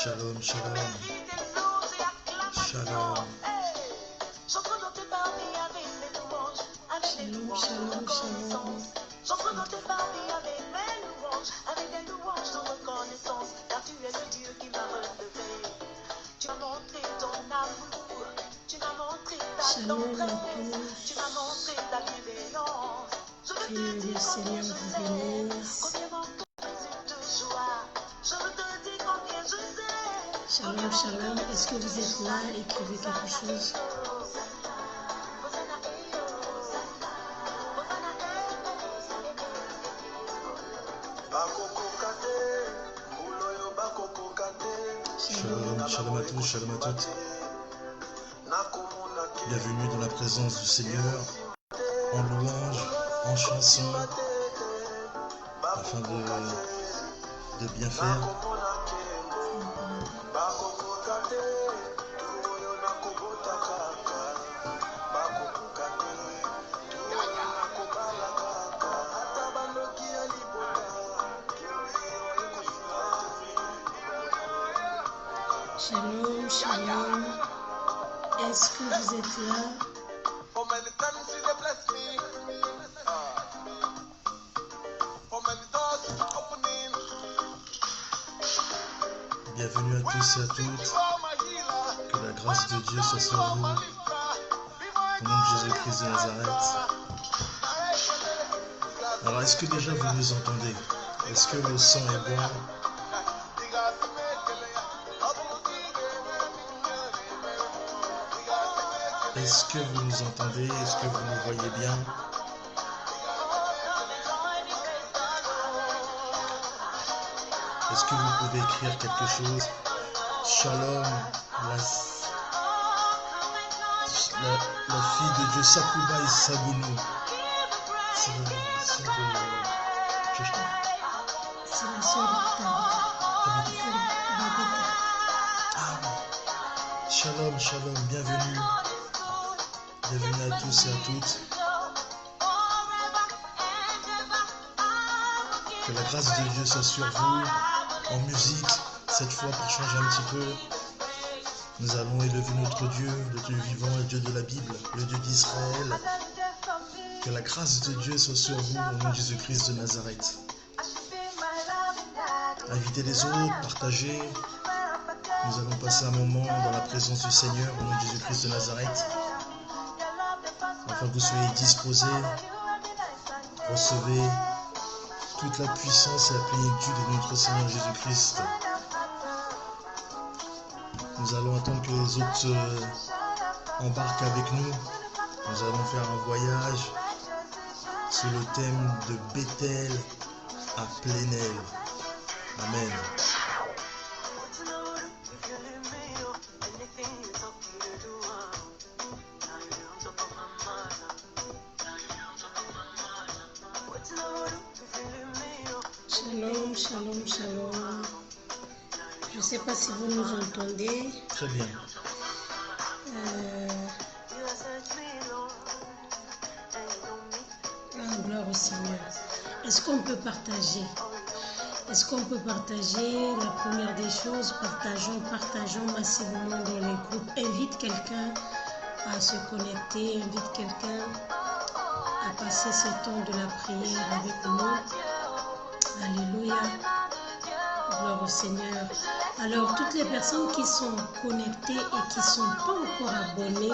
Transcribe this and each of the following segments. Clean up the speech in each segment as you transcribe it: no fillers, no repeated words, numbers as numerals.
Shalom, shalom. Shalom. Shalom, shalom, shalom. Shalom à tous. Que le Seigneur vous bénisse. Shalom, shalom. Est-ce que vous êtes là? Écrivez quelque chose. Shalom, shalom à tous, shalom à toutes. Bienvenue dans la présence du Seigneur, en louange, en chanson, afin de bien faire. Shalom, shalom. Est-ce que vous êtes là? Bienvenue à tous et à toutes. Que la grâce de Dieu soit sur vous. Au nom de Jésus-Christ de Nazareth. Alors, est-ce que déjà vous nous entendez? Est-ce que le son est bon? Est-ce que vous nous entendez? Est-ce que vous nous voyez bien? Est-ce que vous pouvez écrire quelque chose? Shalom, la fille de Dieu, Sakuba et Sagunou. C'est la sœur de... C'est la sœur de Babetta. Ah oui. Shalom, shalom, bienvenue. Bienvenue à tous et à toutes. Que la grâce de Dieu soit sur vous. En musique, cette fois pour changer un petit peu, nous allons élever notre Dieu, le Dieu vivant, le Dieu de la Bible, le Dieu d'Israël. Que la grâce de Dieu soit sur vous au nom de Jésus-Christ de Nazareth. Invitez les autres, partagez. Nous allons passer un moment dans la présence du Seigneur au nom de Jésus-Christ de Nazareth. Afin que vous soyez disposés, recevez toute la puissance et la plénitude de notre Seigneur Jésus-Christ. Nous allons attendre que les autres embarquent avec nous. Nous allons faire un voyage sur le thème de Bethel à Plénel. Amen. Shalom, shalom, shalom. Je ne sais pas si vous nous entendez. Très bien. Gloire au Seigneur. Est-ce qu'on peut partager? Est-ce qu'on peut partager? La première des choses, partageons massivement dans les groupes. Invite quelqu'un à se connecter, invite quelqu'un à passer ce temps de la prière avec nous. Alléluia. Gloire au Seigneur. Alors, toutes les personnes qui sont connectées et qui ne sont pas encore abonnées,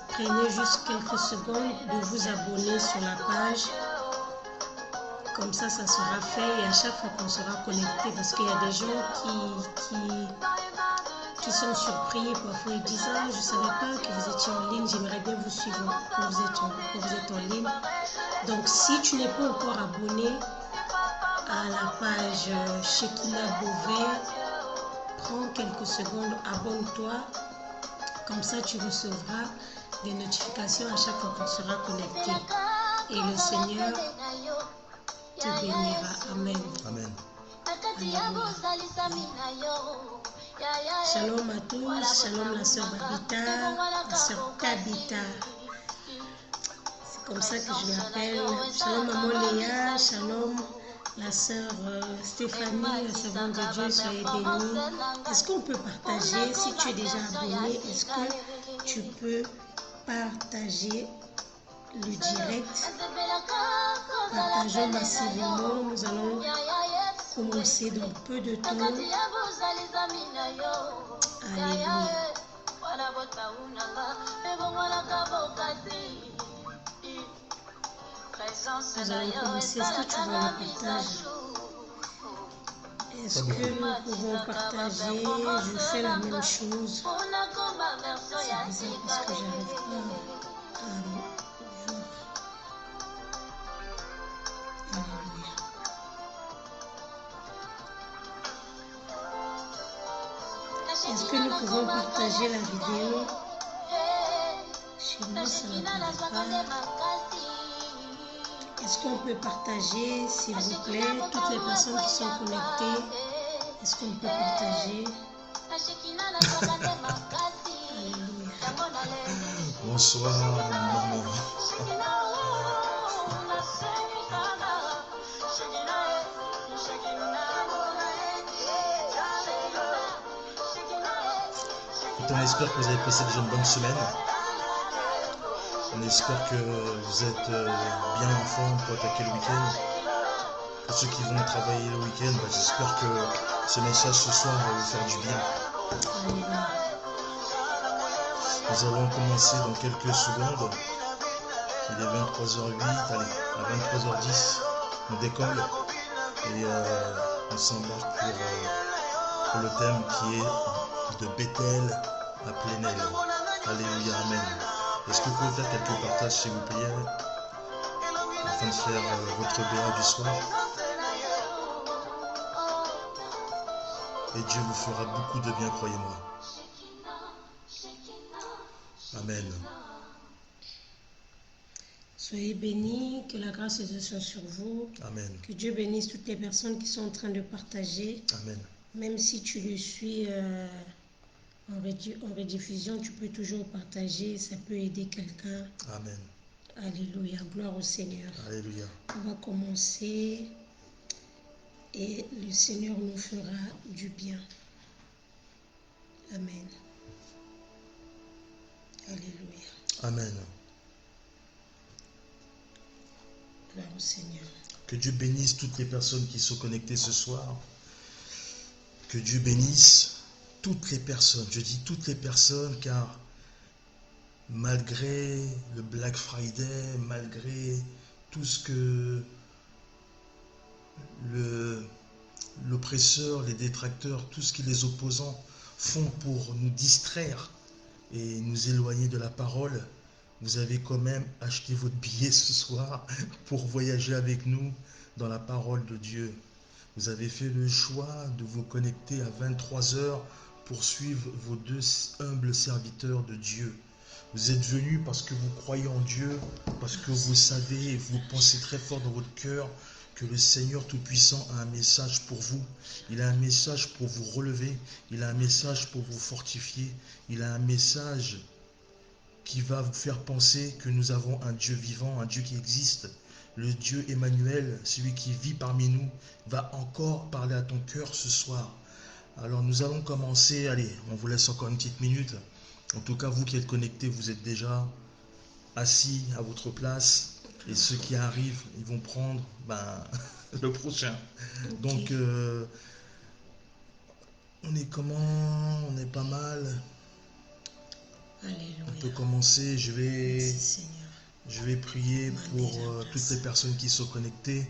prenez juste quelques secondes de vous abonner sur la page. Comme ça sera fait et à chaque fois qu'on sera connecté, parce qu'il y a des gens qui sont surpris. Parfois ils disent: ah, je ne savais pas que vous étiez en ligne, j'aimerais bien vous suivre quand vous êtes en ligne. Donc si tu n'es pas encore abonné à la page Shekina Beauvais, prends quelques secondes, abonne-toi. Comme ça tu recevras des notifications à chaque fois qu'on sera connecté. Et le Seigneur te bénira. Amen. Amen. Shalom à tous, shalom la sœur Babita, la sœur Tabita. C'est comme ça que je l'appelle. Shalom maman Léa, shalom la sœur Stéphanie, la servante de Dieu, soyez bénie. Est-ce qu'on peut partager? Si tu es déjà abonné, est-ce que tu peux partager le direct? Partageons massivement. Nous allons commencer dans peu de temps. Alléluia. Nous allons commencer. Est-ce que tu veux le partage? Est-ce que nous pouvons partager? Je fais la même chose. C'est bizarre parce que j'arrive pas à voir. Alléluia. Est-ce que nous pouvons partager la vidéo? Chez moi, ça ne va pas. Est-ce qu'on peut partager, s'il vous plaît, toutes les personnes qui sont connectées? Est-ce qu'on peut partager? Alléluia. Bonsoir, maman. On espère que vous avez passé déjà une bonne semaine. On espère que vous êtes bien en forme pour attaquer le week-end. Pour ceux qui vont travailler le week-end, j'espère que ce message ce soir va vous faire du bien. Nous allons commencer dans quelques secondes. Il est 23h08, allez, à 23h10, on décolle et on s'embarque pour le thème qui est de Bethel à Plénel. Alléluia, amen. Est-ce que vous pouvez faire quelques partages, s'il vous plaît, afin de faire votre BA du soir? Et Dieu vous fera beaucoup de bien, croyez-moi. Amen. Soyez bénis, que la grâce de Dieu soit sur vous. Amen. Que Dieu bénisse toutes les personnes qui sont en train de partager. Amen. Même si tu le suis en rediffusion, tu peux toujours partager, ça peut aider quelqu'un. Amen. Alléluia, gloire au Seigneur. Alléluia. On va commencer et le Seigneur nous fera du bien. Amen. Alléluia. Amen. Gloire au Seigneur. Que Dieu bénisse toutes les personnes qui sont connectées ce soir. Que Dieu bénisse toutes les personnes. Je dis toutes les personnes car malgré le Black Friday, malgré tout ce que l'oppresseur, les détracteurs, tout ce que les opposants font pour nous distraire et nous éloigner de la parole, vous avez quand même acheté votre billet ce soir pour voyager avec nous dans la parole de Dieu. Vous avez fait le choix de vous connecter à 23h pour suivre vos deux humbles serviteurs de Dieu. Vous êtes venus parce que vous croyez en Dieu, parce que vous savez et vous pensez très fort dans votre cœur que le Seigneur Tout-Puissant a un message pour vous. Il a un message pour vous relever, il a un message pour vous fortifier, il a un message qui va vous faire penser que nous avons un Dieu vivant, un Dieu qui existe. Le Dieu Emmanuel, celui qui vit parmi nous, va encore parler à ton cœur ce soir. Alors nous allons commencer, allez, on vous laisse encore une petite minute. En tout cas, vous qui êtes connectés, vous êtes déjà assis à votre place. Et ceux qui arrivent, ils vont prendre le prochain. Okay. Donc, on est comment? On est pas mal. Alléluia. On peut commencer. Je vais prier pour toutes les personnes qui sont connectées.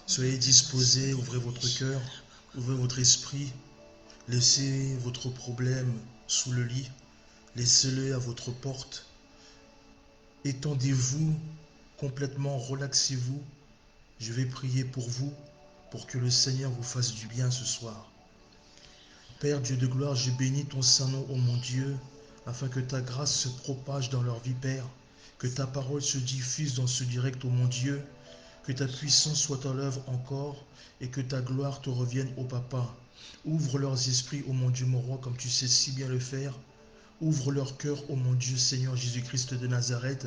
Soyez disposés, ouvrez votre cœur, ouvrez votre esprit. Laissez votre problème sous le lit. Laissez-le à votre porte. Étendez-vous complètement, relaxez-vous. Je vais prier pour vous, pour que le Seigneur vous fasse du bien ce soir. Père Dieu de gloire, je bénis ton saint nom, ô mon Dieu, afin que ta grâce se propage dans leur vie, Père, que ta parole se diffuse dans ce direct, ô mon Dieu, que ta puissance soit à l'œuvre encore et que ta gloire te revienne, ô Papa. Ouvre leurs esprits, ô mon Dieu, mon roi, comme tu sais si bien le faire. Ouvre leur cœur, ô mon Dieu, Seigneur Jésus-Christ de Nazareth,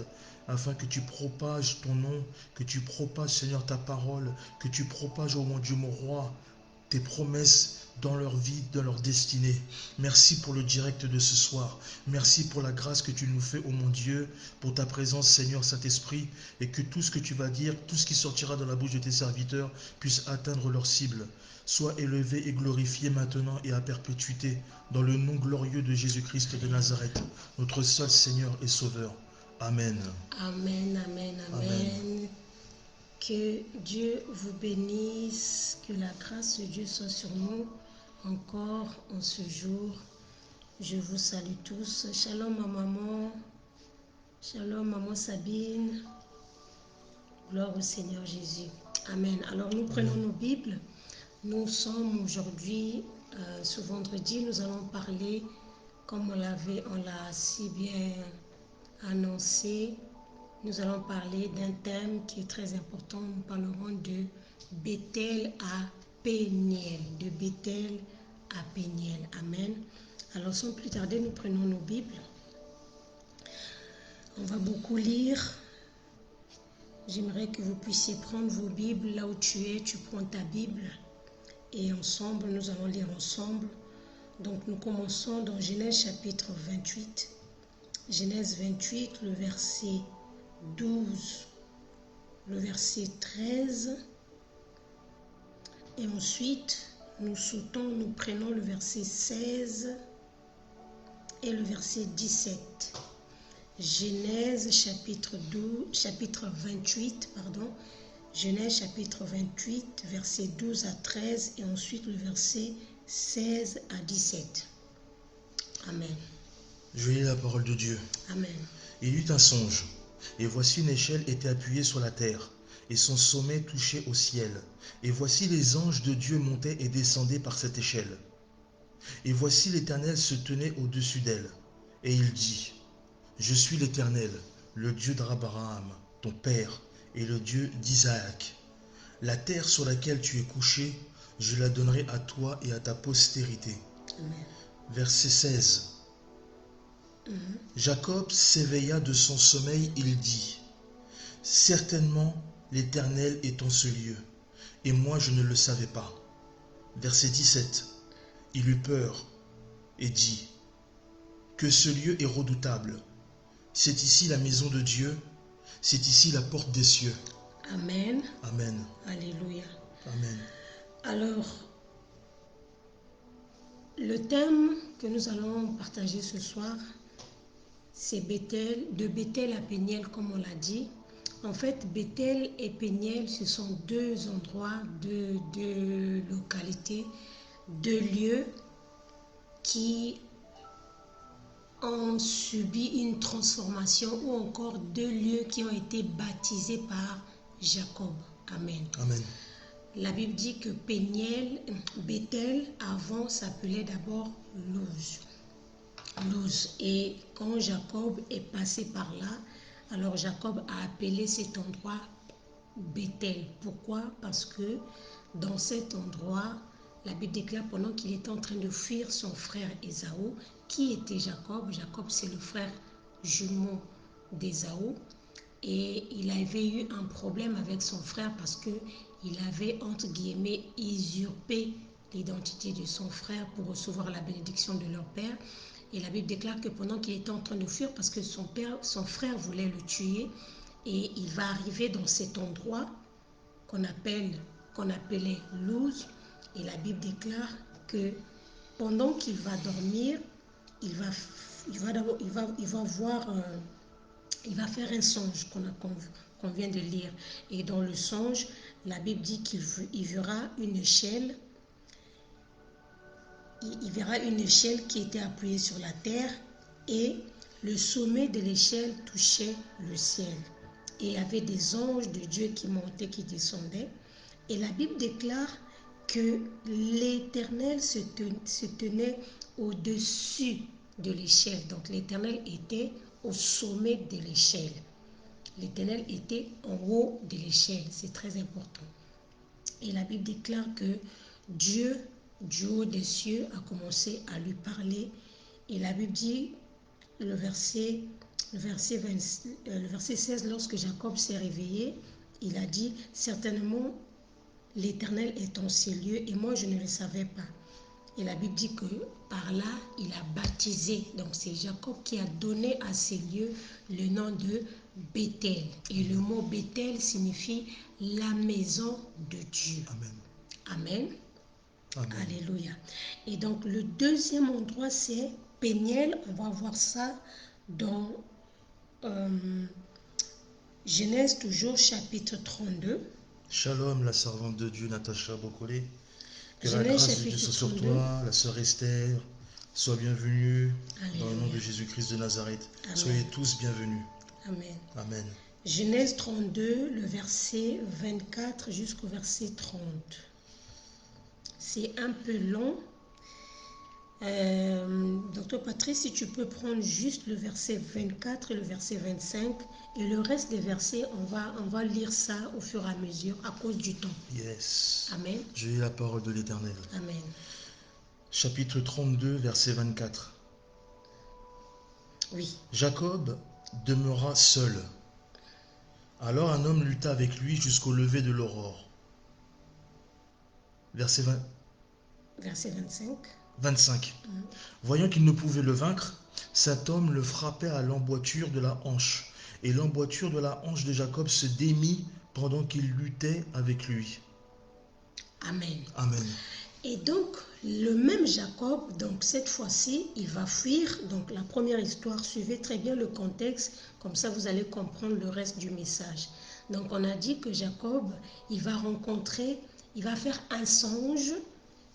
afin que tu propages ton nom, que tu propages, Seigneur, ta parole, que tu propages, oh mon Dieu, mon roi, tes promesses dans leur vie, dans leur destinée. Merci pour le direct de ce soir. Merci pour la grâce que tu nous fais, oh mon Dieu, pour ta présence, Seigneur Saint-Esprit, et que tout ce que tu vas dire, tout ce qui sortira de la bouche de tes serviteurs puisse atteindre leur cible. Sois élevé et glorifié maintenant et à perpétuité, dans le nom glorieux de Jésus-Christ de Nazareth, notre seul Seigneur et Sauveur. Amen. Amen, amen, amen. Amen. Que Dieu vous bénisse, que la grâce de Dieu soit sur nous encore en ce jour. Je vous salue tous. Shalom à maman. Shalom maman Sabine. Gloire au Seigneur Jésus. Amen. Alors nous prenons nos Bibles. Nous sommes aujourd'hui, ce vendredi, nous allons parler, comme on l'a si bien annoncé, nous allons parler d'un thème qui est très important. Nous parlerons de Bethel à Péniel. De Bethel à Péniel. Amen. Alors sans plus tarder, nous prenons nos Bibles. On va beaucoup lire. J'aimerais que vous puissiez prendre vos Bibles là où tu es. Tu prends ta Bible et ensemble, nous allons lire ensemble. Donc nous commençons dans Genèse chapitre 28. Genèse 28, le verset 12, le verset 13. Et ensuite, nous prenons le verset 16 et le verset 17. Genèse chapitre 28, Genèse chapitre 28, verset 12 à 13 et ensuite le verset 16 à 17. Amen. Je lis la parole de Dieu. Amen. Il eut un songe, et voici une échelle était appuyée sur la terre, et son sommet touchait au ciel. Et voici les anges de Dieu montaient et descendaient par cette échelle. Et voici l'Éternel se tenait au-dessus d'elle. Et il dit, je suis l'Éternel, le Dieu d'Abraham, ton père, et le Dieu d'Isaac. La terre sur laquelle tu es couché, je la donnerai à toi et à ta postérité. Amen. Verset 16. Jacob s'éveilla de son sommeil, il dit, certainement l'Éternel est en ce lieu, et moi je ne le savais pas. Verset 17. Il eut peur et dit, que ce lieu est redoutable. C'est ici la maison de Dieu, c'est ici la porte des cieux. Amen. Amen. Alléluia. Amen. Alors, le thème que nous allons partager ce soir, c'est Bethel, de Bethel à Péniel, comme on l'a dit. En fait, Bethel et Péniel, ce sont deux endroits, deux localités, deux lieux qui ont subi une transformation ou encore deux lieux qui ont été baptisés par Jacob. Amen. Amen. La Bible dit que Bethel avant s'appelait d'abord Luz. Et quand Jacob est passé par là, alors Jacob a appelé cet endroit Bethel. Pourquoi? Parce que dans cet endroit, la Bible déclare pendant qu'il était en train de fuir son frère Ésaü, qui était Jacob. Jacob, c'est le frère jumeau d'Ésaü. Et il avait eu un problème avec son frère parce qu'il avait, entre guillemets, usurpé l'identité de son frère pour recevoir la bénédiction de leur père. Et la Bible déclare que pendant qu'il était en train de fuir, parce que son frère voulait le tuer, et il va arriver dans cet endroit qu'on appelait Luz. Et la Bible déclare que pendant qu'il va dormir, il va faire un songe qu'on vient de lire. Et dans le songe, la Bible dit qu'il verra une échelle. Il verra une échelle qui était appuyée sur la terre et le sommet de l'échelle touchait le ciel. Et il y avait des anges de Dieu qui montaient, qui descendaient. Et la Bible déclare que l'Éternel se tenait au-dessus de l'échelle. Donc l'Éternel était au sommet de l'échelle. L'Éternel était en haut de l'échelle. C'est très important. Et la Bible déclare que Dieu, du haut des cieux, a commencé à lui parler. Et la Bible dit, le verset le verset 16, lorsque Jacob s'est réveillé, il a dit, certainement l'Éternel est en ces lieux et moi je ne le savais pas. Et la Bible dit que par là, il a baptisé. Donc c'est Jacob qui a donné à ces lieux le nom de Bethel. Et le mot Bethel signifie la maison de Dieu. Amen. Amen. Amen. Alléluia. Et donc le deuxième endroit, c'est Péniel. On va voir ça dans Genèse, toujours chapitre 32. Shalom, la servante de Dieu, Natacha Bokole. Que la Genèse, grâce de Dieu soit sur 32. toi, la sœur Esther. Sois bienvenue dans le nom de Alléluia. Jésus-Christ de Nazareth. Amen. Soyez tous bienvenus. Amen. Amen. Genèse 32, le verset 24 jusqu'au verset 30. C'est un peu long. Docteur Patrice, si tu peux prendre juste le verset 24 et le verset 25 et le reste des versets, on va lire ça au fur et à mesure à cause du temps. Yes. Amen. Je lis la parole de l'Éternel. Amen. Chapitre 32, verset 24. Oui. Jacob demeura seul. Alors un homme lutta avec lui jusqu'au lever de l'aurore. Verset 25. 25. Voyant qu'il ne pouvait le vaincre, cet homme le frappait à l'emboîture de la hanche. Et l'emboîture de la hanche de Jacob se démit pendant qu'il luttait avec lui. Amen. Amen. Et donc, le même Jacob, donc cette fois-ci, il va fuir. Donc, la première histoire, suivez très bien le contexte, comme ça vous allez comprendre le reste du message. Donc, on a dit que Jacob, il va faire un songe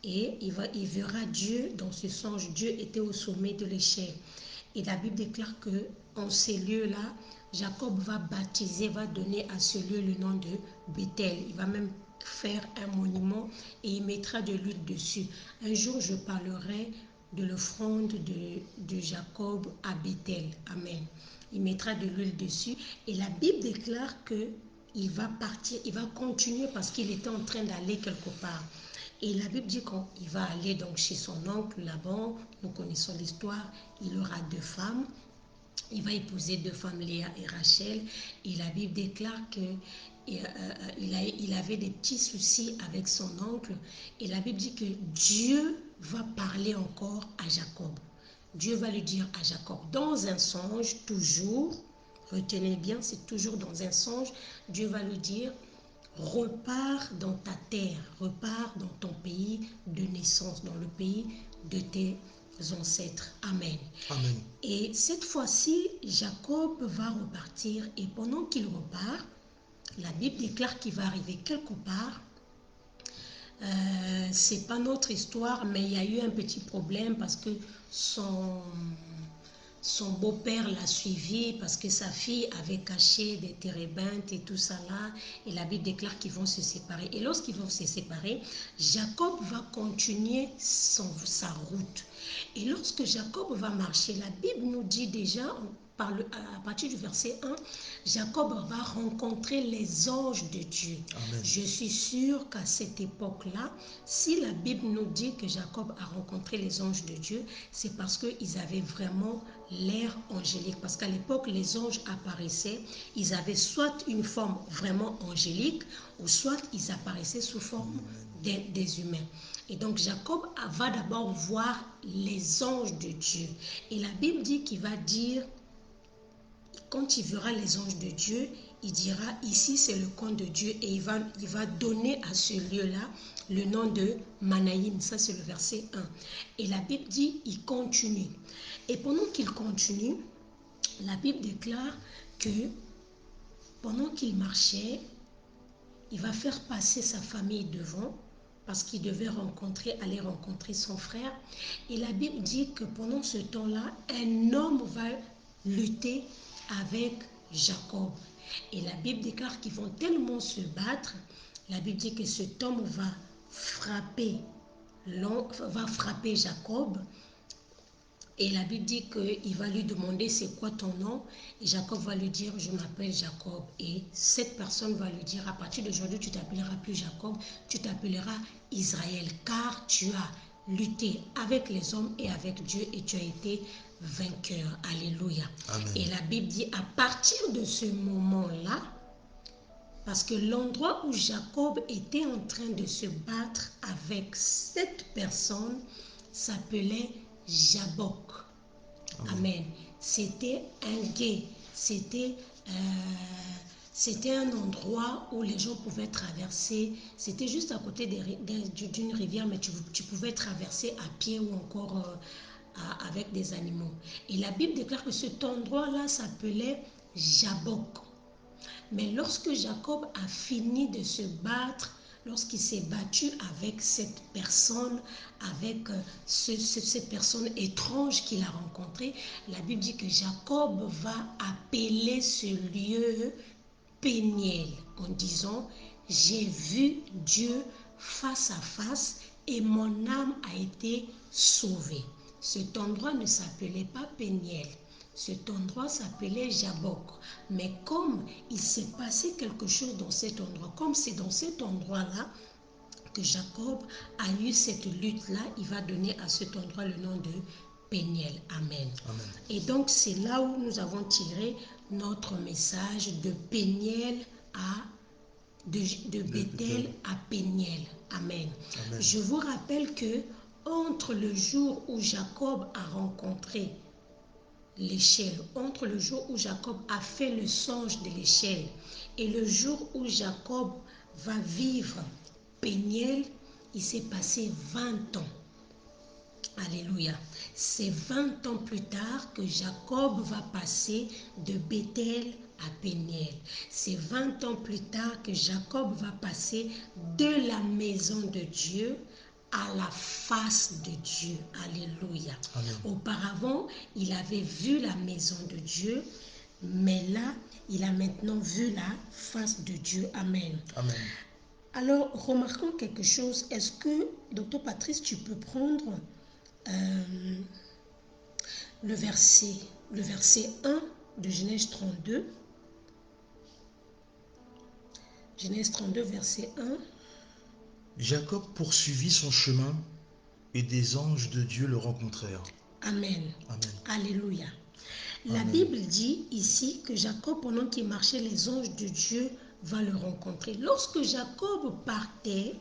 et il verra Dieu. Dans ce songe, Dieu était au sommet de l'échelle. Et la Bible déclare que en ces lieux-là, Jacob va baptiser, va donner à ce lieu le nom de Bethel. Il va même faire un monument et il mettra de l'huile dessus. Un jour, je parlerai de l'offrande de Jacob à Bethel. Amen. Il mettra de l'huile dessus et la Bible déclare que il va partir, il va continuer parce qu'il était en train d'aller quelque part. Et la Bible dit qu'il va aller donc chez son oncle Laban. Nous connaissons l'histoire. Il aura 2 femmes. Il va épouser 2 femmes, Léa et Rachel. Et la Bible déclare qu'il avait des petits soucis avec son oncle. Et la Bible dit que Dieu va parler encore à Jacob. Dieu va lui dire à Jacob, dans un songe, toujours, retenez bien, c'est toujours dans un songe, Dieu va lui dire, repars dans ta terre, repars dans ton pays de naissance, dans le pays de tes ancêtres. Amen. Amen. Et cette fois-ci, Jacob va repartir et pendant qu'il repart, la Bible déclare qu'il va arriver quelque part. C'est pas notre histoire, mais il y a eu un petit problème parce que son beau-père l'a suivi parce que sa fille avait caché des térébintes et tout ça là. Et la Bible déclare qu'ils vont se séparer. Et lorsqu'ils vont se séparer, Jacob va continuer sa route. Et lorsque Jacob va marcher, la Bible nous dit déjà, à partir du verset 1, Jacob va rencontrer les anges de Dieu. Amen. Je suis sûre qu'à cette époque-là, si la Bible nous dit que Jacob a rencontré les anges de Dieu, c'est parce qu'ils avaient vraiment l'air angélique. Parce qu'à l'époque, les anges apparaissaient, ils avaient soit une forme vraiment angélique, ou soit ils apparaissaient sous forme des humains. Et donc Jacob va d'abord voir les anges de Dieu. Et la Bible dit qu'il va dire, quand il verra les anges de Dieu, il dira, ici c'est le camp de Dieu, et il va donner à ce lieu-là le nom de Manaïm. Ça c'est le verset 1. Et la Bible dit, il continue. Et pendant qu'il continue, la Bible déclare que pendant qu'il marchait, il va faire passer sa famille devant, parce qu'il devait aller rencontrer son frère. Et la Bible dit que pendant ce temps-là, un homme va lutter avec Jacob. Et la Bible déclare qu'ils vont tellement se battre, la Bible dit que cet homme va frapper Jacob. Et la Bible dit qu'il va lui demander c'est quoi ton nom. Et Jacob va lui dire je m'appelle Jacob. Et cette personne va lui dire à partir d'aujourd'hui tu t'appelleras plus Jacob, tu t'appelleras Israël, car tu as lutté avec les hommes et avec Dieu et tu as été vainqueur. Alléluia. Amen. Et la Bible dit à partir de ce moment-là, parce que l'endroit où Jacob était en train de se battre avec cette personne s'appelait Jabbok. Amen. C'était un gué, c'était un endroit où les gens pouvaient traverser. C'était juste à côté d'une rivière, mais tu pouvais traverser à pied ou encore avec des animaux. Et la Bible déclare que cet endroit-là s'appelait Jabbok. Mais lorsque Jacob a fini de se battre, lorsqu'il s'est battu avec cette personne, avec cette personne étrange qu'il a rencontrée, la Bible dit que Jacob va appeler ce lieu Péniel en disant « J'ai vu Dieu face à face et mon âme a été sauvée ». Cet endroit ne s'appelait pas Péniel. Cet endroit s'appelait Jabbok. Mais comme il s'est passé quelque chose dans cet endroit, comme c'est dans cet endroit-là que Jacob a eu cette lutte-là, il va donner à cet endroit le nom de Péniel. Amen. Amen. Et donc c'est là où nous avons tiré notre message de Péniel de Bethel à Péniel. Amen. Amen. Je vous rappelle que entre le jour où Jacob a rencontré l'échelle, entre le jour où Jacob a fait le songe de l'échelle et le jour où Jacob va vivre Péniel, il s'est passé 20 ans. Alléluia. C'est 20 ans plus tard que Jacob va passer de Bethel à Péniel. C'est 20 ans plus tard que Jacob va passer de la maison de Dieu à la face de Dieu. Alléluia. Amen. Auparavant, il avait vu la maison de Dieu, mais là, il a maintenant vu la face de Dieu. Amen. Amen. Alors, remarquons quelque chose. Est-ce que, Dr. Patrice, tu peux prendre le verset 1 de Genèse 32. Genèse 32, verset 1. Jacob poursuivit son chemin et des anges de Dieu le rencontrèrent. Amen. Amen. Alléluia. La Amen. Bible dit ici que Jacob, pendant qu'il marchait, les anges de Dieu vont le rencontrer. Lorsque Jacob partait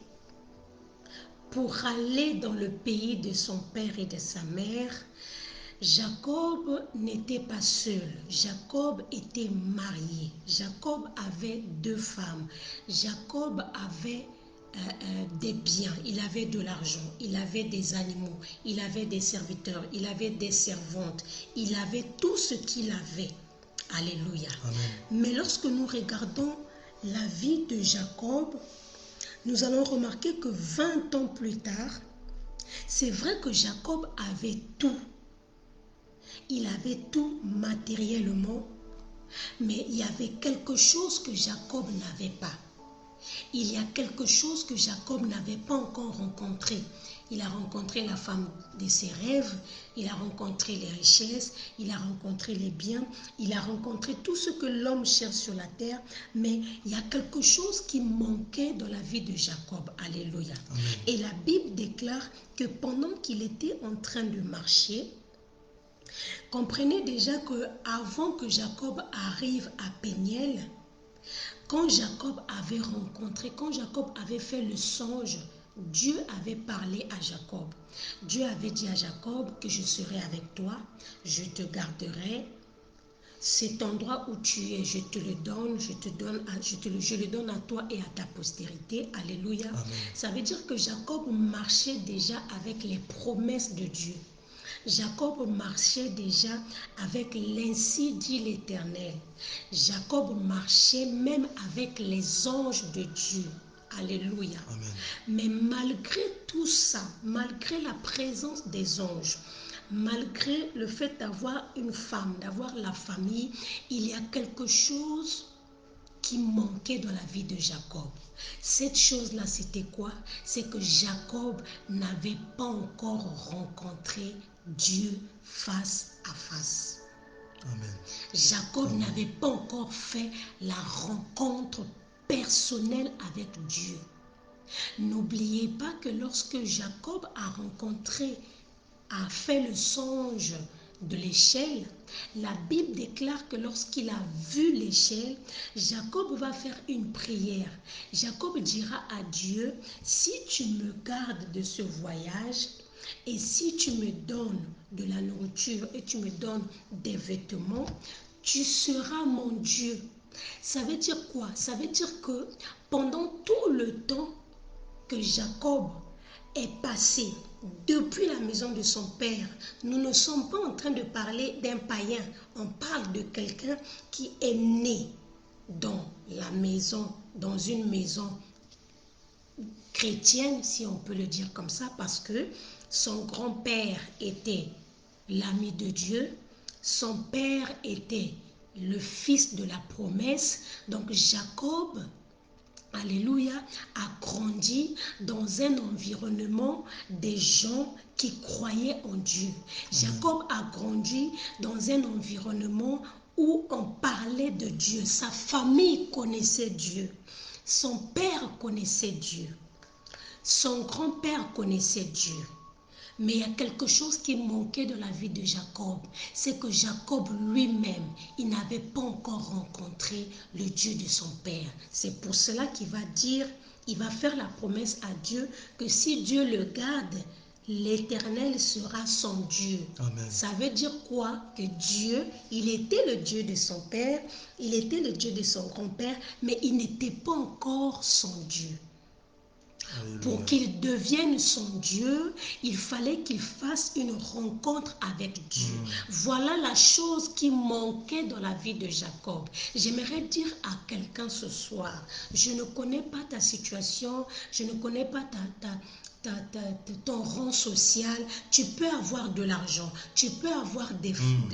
pour aller dans le pays de son père et de sa mère, Jacob n'était pas seul. Jacob était marié. Jacob avait 2 femmes. Jacob avait des biens, il avait de l'argent, il avait des animaux, il avait des serviteurs, il avait des servantes, il avait tout ce qu'il avait. Alléluia. Amen. Mais lorsque nous regardons la vie de Jacob, nous allons remarquer que 20 ans plus tard, c'est vrai que Jacob avait tout. Il avait tout matériellement, mais il y avait quelque chose que Jacob n'avait pas. Il y a quelque chose que Jacob n'avait pas encore rencontré. Il a rencontré la femme de ses rêves, il a rencontré les richesses, il a rencontré les biens, il a rencontré tout ce que l'homme cherche sur la terre, mais il y a quelque chose qui manquait dans la vie de Jacob. Alléluia. Amen. Et la Bible déclare que pendant qu'il était en train de marcher, comprenez déjà que avant que Jacob arrive à Péniel, quand Jacob avait fait le songe, Dieu avait parlé à Jacob. Dieu avait dit à Jacob que je serai avec toi, je te garderai. Cet endroit où tu es, je te le donne, je le donne à toi et à ta postérité. Alléluia. Amen. Ça veut dire que Jacob marchait déjà avec les promesses de Dieu. Jacob marchait déjà avec l'ainsi dit l'Éternel. Jacob marchait même avec les anges de Dieu. Alléluia. Amen. Mais malgré tout ça, malgré la présence des anges, malgré le fait d'avoir une femme, d'avoir la famille, il y a quelque chose qui manquait dans la vie de Jacob. Cette chose-là, c'était quoi? C'est que Jacob n'avait pas encore rencontré Dieu face à face. Amen. Jacob n'avait pas encore fait la rencontre personnelle avec Dieu. N'oubliez pas que lorsque Jacob a fait le songe de l'échelle, la Bible déclare que lorsqu'il a vu l'échelle, Jacob va faire une prière. Jacob dira à Dieu, si tu me gardes de ce voyage et si tu me donnes de la nourriture et tu me donnes des vêtements, tu seras mon Dieu. Ça veut dire quoi? Ça veut dire que pendant tout le temps que Jacob est passé depuis la maison de son père, nous ne sommes pas en train de parler d'un païen, on parle de quelqu'un qui est né dans la maison, dans une maison chrétienne, si on peut le dire comme ça, parce que son grand-père était l'ami de Dieu, son père était le fils de la promesse, donc Jacob, alléluia, a grandi dans un environnement des gens qui croyaient en Dieu. Jacob a grandi dans un environnement où on parlait de Dieu. Sa famille connaissait Dieu. Son père connaissait Dieu. Son grand-père connaissait Dieu. Mais il y a quelque chose qui manquait dans la vie de Jacob. C'est que Jacob lui-même, il n'avait pas encore rencontré le Dieu de son père. C'est pour cela qu'il va dire, il va faire la promesse à Dieu que si Dieu le garde, l'Éternel sera son Dieu. Amen. Ça veut dire quoi? Que Dieu, il était le Dieu de son père, il était le Dieu de son grand-père, mais il n'était pas encore son Dieu. Alléluia. Pour qu'il devienne son Dieu, il fallait qu'il fasse une rencontre avec Dieu. Voilà la chose qui manquait dans la vie de Jacob. J'aimerais dire à quelqu'un ce soir, je ne connais pas ta situation, je ne connais pas ton rang social, tu peux avoir de l'argent, tu peux avoir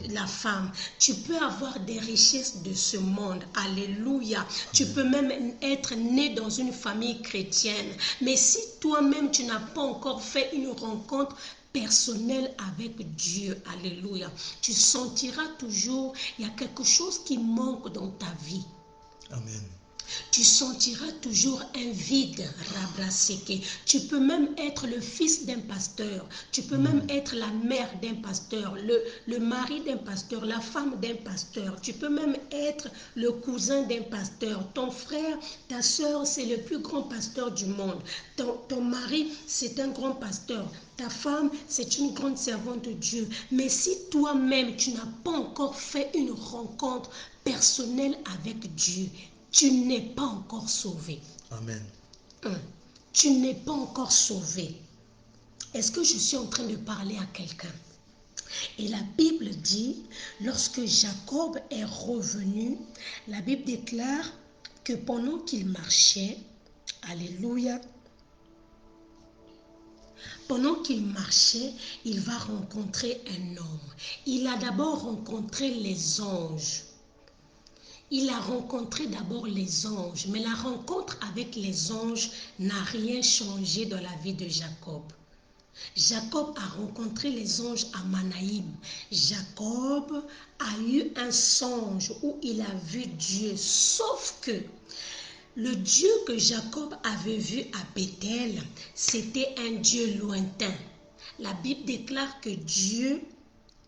la femme, tu peux avoir des richesses de ce monde, alléluia, tu peux même être né dans une famille chrétienne, mais si toi-même tu n'as pas encore fait une rencontre personnelle avec Dieu, alléluia, tu sentiras toujours, il y a quelque chose qui manque dans ta vie. Amen. Tu sentiras toujours un vide, rabrasséqué. Tu peux même être le fils d'un pasteur. Tu peux même être la mère d'un pasteur, le mari d'un pasteur, la femme d'un pasteur. Tu peux même être le cousin d'un pasteur. Ton frère, ta soeur, c'est le plus grand pasteur du monde. Ton mari, c'est un grand pasteur. Ta femme, c'est une grande servante de Dieu. Mais si toi-même, tu n'as pas encore fait une rencontre personnelle avec Dieu, tu n'es pas encore sauvé. Amen. Tu n'es pas encore sauvé. Est-ce que je suis en train de parler à quelqu'un? Et la Bible dit, lorsque Jacob est revenu, la Bible déclare que pendant qu'il marchait, alléluia, pendant qu'il marchait, il va rencontrer un homme. Il a d'abord rencontré les anges. Il a rencontré d'abord les anges, mais la rencontre avec les anges n'a rien changé dans la vie de Jacob. Jacob a rencontré les anges à Manaïm. Jacob a eu un songe où il a vu Dieu, sauf que le Dieu que Jacob avait vu à Bethel, c'était un Dieu lointain. La Bible déclare que Dieu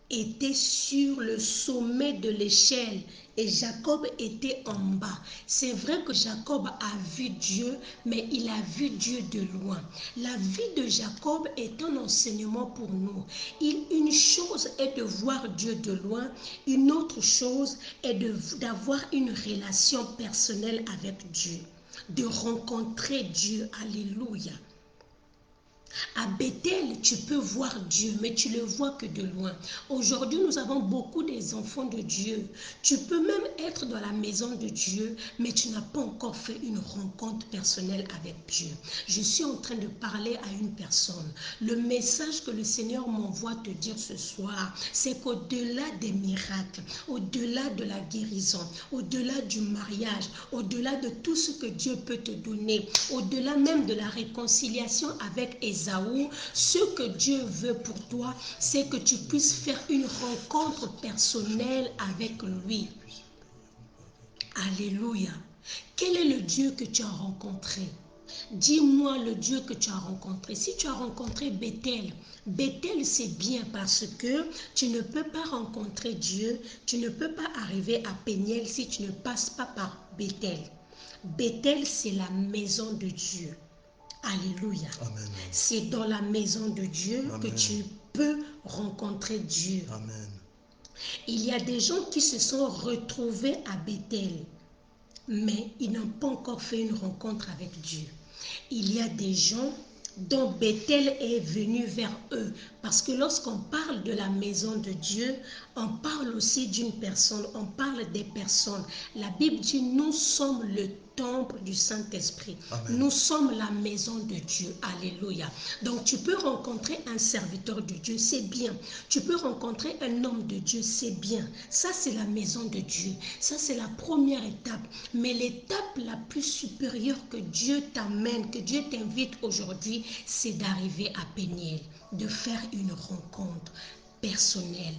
était sur le sommet de l'échelle et Jacob était en bas. C'est vrai que Jacob a vu Dieu, mais il a vu Dieu de loin. La vie de Jacob est un enseignement pour nous. Une chose est de voir Dieu de loin, une autre chose est d'avoir une relation personnelle avec Dieu, de rencontrer Dieu. Alléluia. À Bethel, tu peux voir Dieu, mais tu ne le vois que de loin. Aujourd'hui, nous avons beaucoup des enfants de Dieu. Tu peux même être dans la maison de Dieu, mais tu n'as pas encore fait une rencontre personnelle avec Dieu. Je suis en train de parler à une personne. Le message que le Seigneur m'envoie te dire ce soir, c'est qu'au-delà des miracles, au-delà de la guérison, au-delà du mariage, au-delà de tout ce que Dieu peut te donner, au-delà même de la réconciliation avec Ésaü, ce que Dieu veut pour toi, c'est que tu puisses faire une rencontre personnelle avec lui. Alléluia. Quel est le Dieu que tu as rencontré? Dis-moi le Dieu que tu as rencontré. Si tu as rencontré Bethel, Bethel c'est bien parce que tu ne peux pas rencontrer Dieu, tu ne peux pas arriver à Péniel si tu ne passes pas par Bethel. Bethel c'est la maison de Dieu. Alléluia. Amen. C'est dans la maison de Dieu Amen. que tu peux rencontrer Dieu. Amen. Il y a des gens qui se sont retrouvés à Bethel, mais ils n'ont pas encore fait une rencontre avec Dieu. Il y a des gens dont Bethel est venu vers eux. Parce que lorsqu'on parle de la maison de Dieu, on parle aussi d'une personne, on parle des personnes. La Bible dit, nous sommes le temple du Saint-Esprit. Nous sommes la maison de Dieu. Alléluia. Donc tu peux rencontrer un serviteur de Dieu, c'est bien. Tu peux rencontrer un homme de Dieu, c'est bien. Ça, c'est la maison de Dieu. Ça, c'est la première étape. Mais l'étape la plus supérieure que Dieu t'amène, que Dieu t'invite aujourd'hui, c'est d'arriver à Péniel, de faire une rencontre personnelle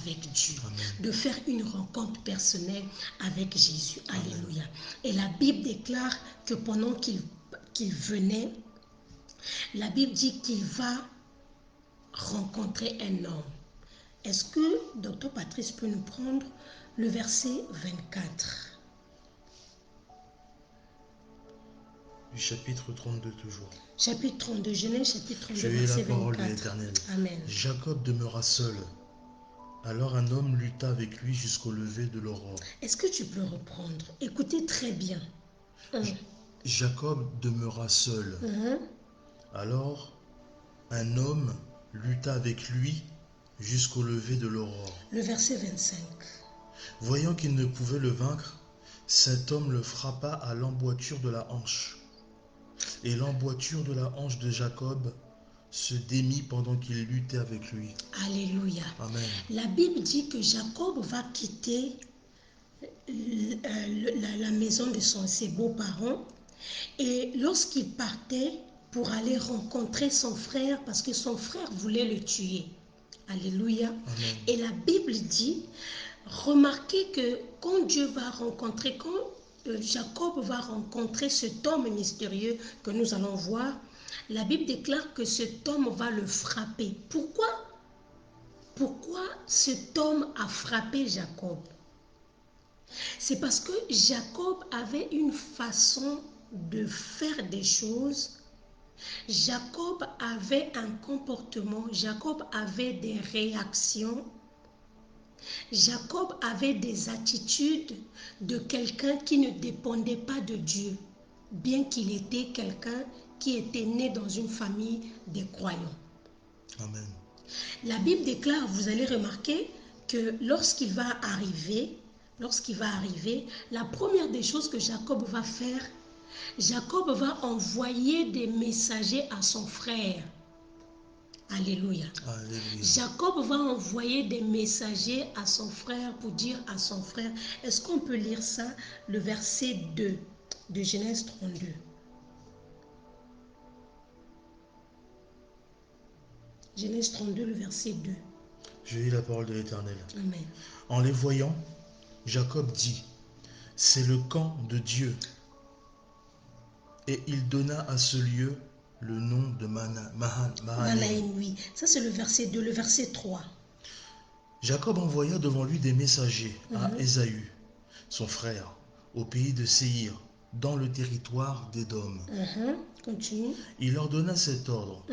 avec Dieu, de faire une rencontre personnelle avec Jésus. Alléluia. Et la Bible déclare que pendant qu'il venait, la Bible dit qu'il va rencontrer un homme. Est-ce que Dr Patrice peut nous prendre le verset 24? Du chapitre 32 toujours. Chapitre 32, Genèse, chapitre 32, Je lis verset la parole 24. de l'Éternel. Amen. Jacob demeura seul. Alors un homme lutta avec lui jusqu'au lever de l'aurore. Est-ce que tu peux reprendre? Écoutez très bien. Jacob demeura seul. Alors un homme lutta avec lui jusqu'au lever de l'aurore. Le verset 25. Voyant qu'il ne pouvait le vaincre, cet homme le frappa à l'emboîture de la hanche. Et l'emboîture de la hanche de Jacob se démit pendant qu'il luttait avec lui. Alléluia. Amen. La Bible dit que Jacob va quitter la maison de ses beaux-parents. Et lorsqu'il partait pour aller rencontrer son frère, parce que son frère voulait le tuer. Alléluia. Amen. Et la Bible dit, remarquez que quand Dieu va rencontrer, quand Jacob va rencontrer cet homme mystérieux que nous allons voir, la Bible déclare que cet homme va le frapper. Pourquoi cet homme a frappé Jacob? C'est parce que Jacob avait une façon de faire des choses. Jacob avait un comportement, Jacob avait des réactions, Jacob avait des attitudes de quelqu'un qui ne dépendait pas de Dieu, bien qu'il était quelqu'un qui était né dans une famille de croyants. Amen. La Bible déclare, vous allez remarquer que lorsqu'il va arriver, la première des choses que Jacob va faire, Jacob va envoyer des messagers à son frère. Alléluia. Alléluia. Jacob va envoyer des messagers à son frère pour dire à son frère, est-ce qu'on peut lire ça, le verset 2 de Genèse 32. Genèse 32, le verset 2. Je lis la parole de l'Éternel. Amen. En les voyant, Jacob dit, c'est le camp de Dieu. Et il donna à ce lieu le nom de Mahanaïm, oui. Ça c'est le verset 2, le verset 3. Jacob envoya devant lui des messagers à Ésaü, son frère, au pays de Séhir, dans le territoire d'Édom. Continue. Il leur donna cet ordre.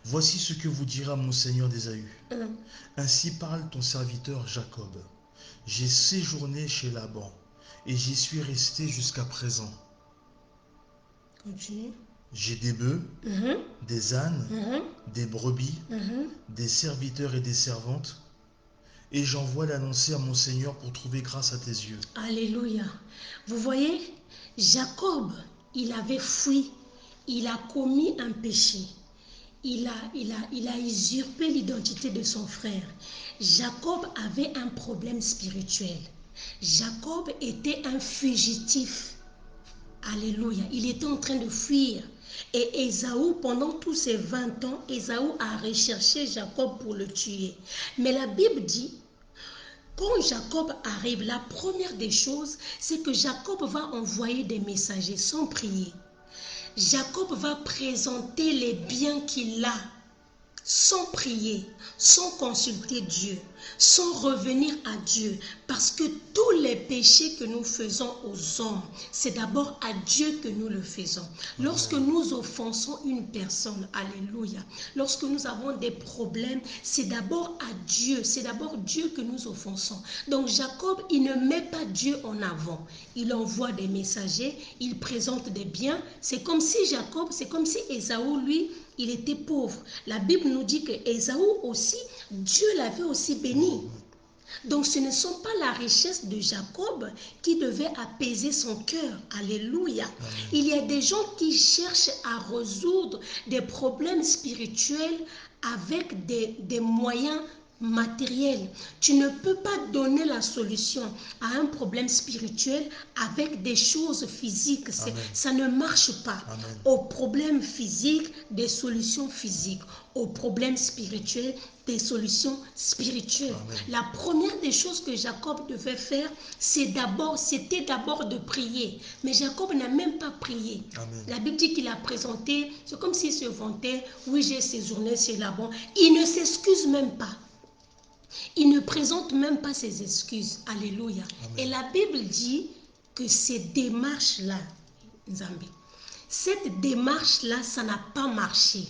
Voici ce que vous dira mon seigneur d'Ésaü. Ainsi parle ton serviteur Jacob. J'ai séjourné chez Laban et j'y suis resté jusqu'à présent. Continue. J'ai des bœufs, des ânes, des brebis, des serviteurs et des servantes, et j'envoie l'annoncer à mon Seigneur pour trouver grâce à tes yeux. Alléluia. Vous voyez, Jacob, il avait fui, il a commis un péché. Il a usurpé l'identité de son frère. Jacob avait un problème spirituel. Jacob était un fugitif. Alléluia. Il était en train de fuir. Et Ésaü, pendant tous ces 20 ans, Ésaü a recherché Jacob pour le tuer. Mais la Bible dit, quand Jacob arrive, la première des choses, c'est que Jacob va envoyer des messagers sans prier. Jacob va présenter les biens qu'il a sans prier, sans consulter Dieu, sans revenir à Dieu. Parce que tous les péchés que nous faisons aux hommes, c'est d'abord à Dieu que nous le faisons. Lorsque nous offensons une personne, alléluia, lorsque nous avons des problèmes, c'est d'abord à Dieu, c'est d'abord Dieu que nous offensons. Donc Jacob, il ne met pas Dieu en avant. Il envoie des messagers, il présente des biens. C'est comme si Jacob, c'est comme si Ésaü, lui, il était pauvre. La Bible nous dit que Ésaü aussi, Dieu l'avait aussi béni. Donc ce ne sont pas la richesse de Jacob qui devait apaiser son cœur. Alléluia. Il y a des gens qui cherchent à résoudre des problèmes spirituels avec des moyens matériels. Tu ne peux pas donner la solution à un problème spirituel avec des choses physiques. Ça ne marche pas. Amen. Au problème physique, des solutions physiques. Au problème spirituel, des solutions spirituelles. Amen. La première des choses que Jacob devait faire, c'était d'abord de prier. Mais Jacob n'a même pas prié. Amen. La Bible dit qu'il a présenté, c'est comme s'il se vantait, oui, j'ai séjourné chez Laban. Il ne s'excuse même pas. Il ne présente même pas ses excuses. Alléluia. Amen. Et la Bible dit que ces démarches-là, Nzambi, cette démarche-là, ça n'a pas marché.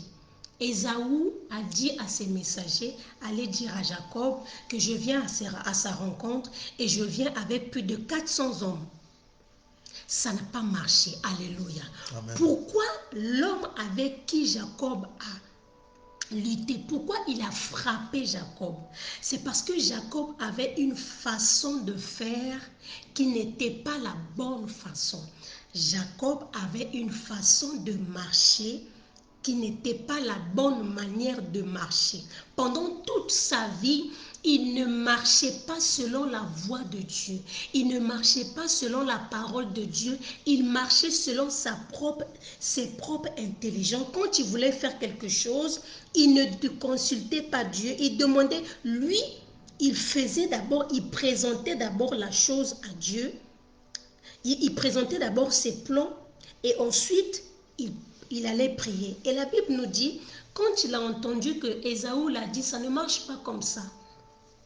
Ésaü a dit à ses messagers, allez dire à Jacob que je viens à sa rencontre et je viens avec plus de 400 hommes. Ça n'a pas marché. Alléluia. Amen. Pourquoi l'homme avec qui Jacob a lutté, pourquoi il a frappé Jacob? C'est parce que Jacob avait une façon de faire qui n'était pas la bonne façon. Jacob avait une façon de marcher qui n'était pas la bonne manière de marcher. Pendant toute sa vie, il ne marchait pas selon la voie de Dieu. Il ne marchait pas selon la parole de Dieu. Il marchait selon ses propres intelligences. Quand il voulait faire quelque chose, il ne consultait pas Dieu. Il demandait, lui, il présentait d'abord la chose à Dieu. Il présentait d'abord ses plans et ensuite, il allait prier. Et la Bible nous dit, quand il a entendu que Ésaü l'a dit, ça ne marche pas comme ça.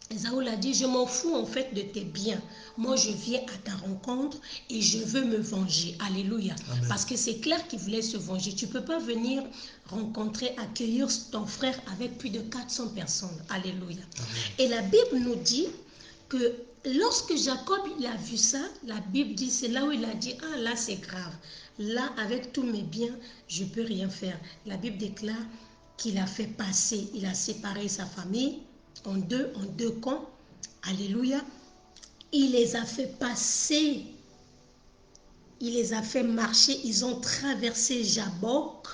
Ésaü l'a dit, je m'en fous en fait de tes biens. Moi, je viens à ta rencontre et je veux me venger. Alléluia. Amen. Parce que c'est clair qu'il voulait se venger. Tu ne peux pas venir rencontrer, accueillir ton frère avec plus de 400 personnes. Alléluia. Amen. Et la Bible nous dit que lorsque Jacob il a vu ça, la Bible dit, c'est là où il a dit, ah là c'est grave. Là, avec tous mes biens, je ne peux rien faire. La Bible déclare qu'il a fait passer, il a séparé sa famille en deux camps. Alléluia. Il les a fait passer, il les a fait marcher, ils ont traversé Jabbok.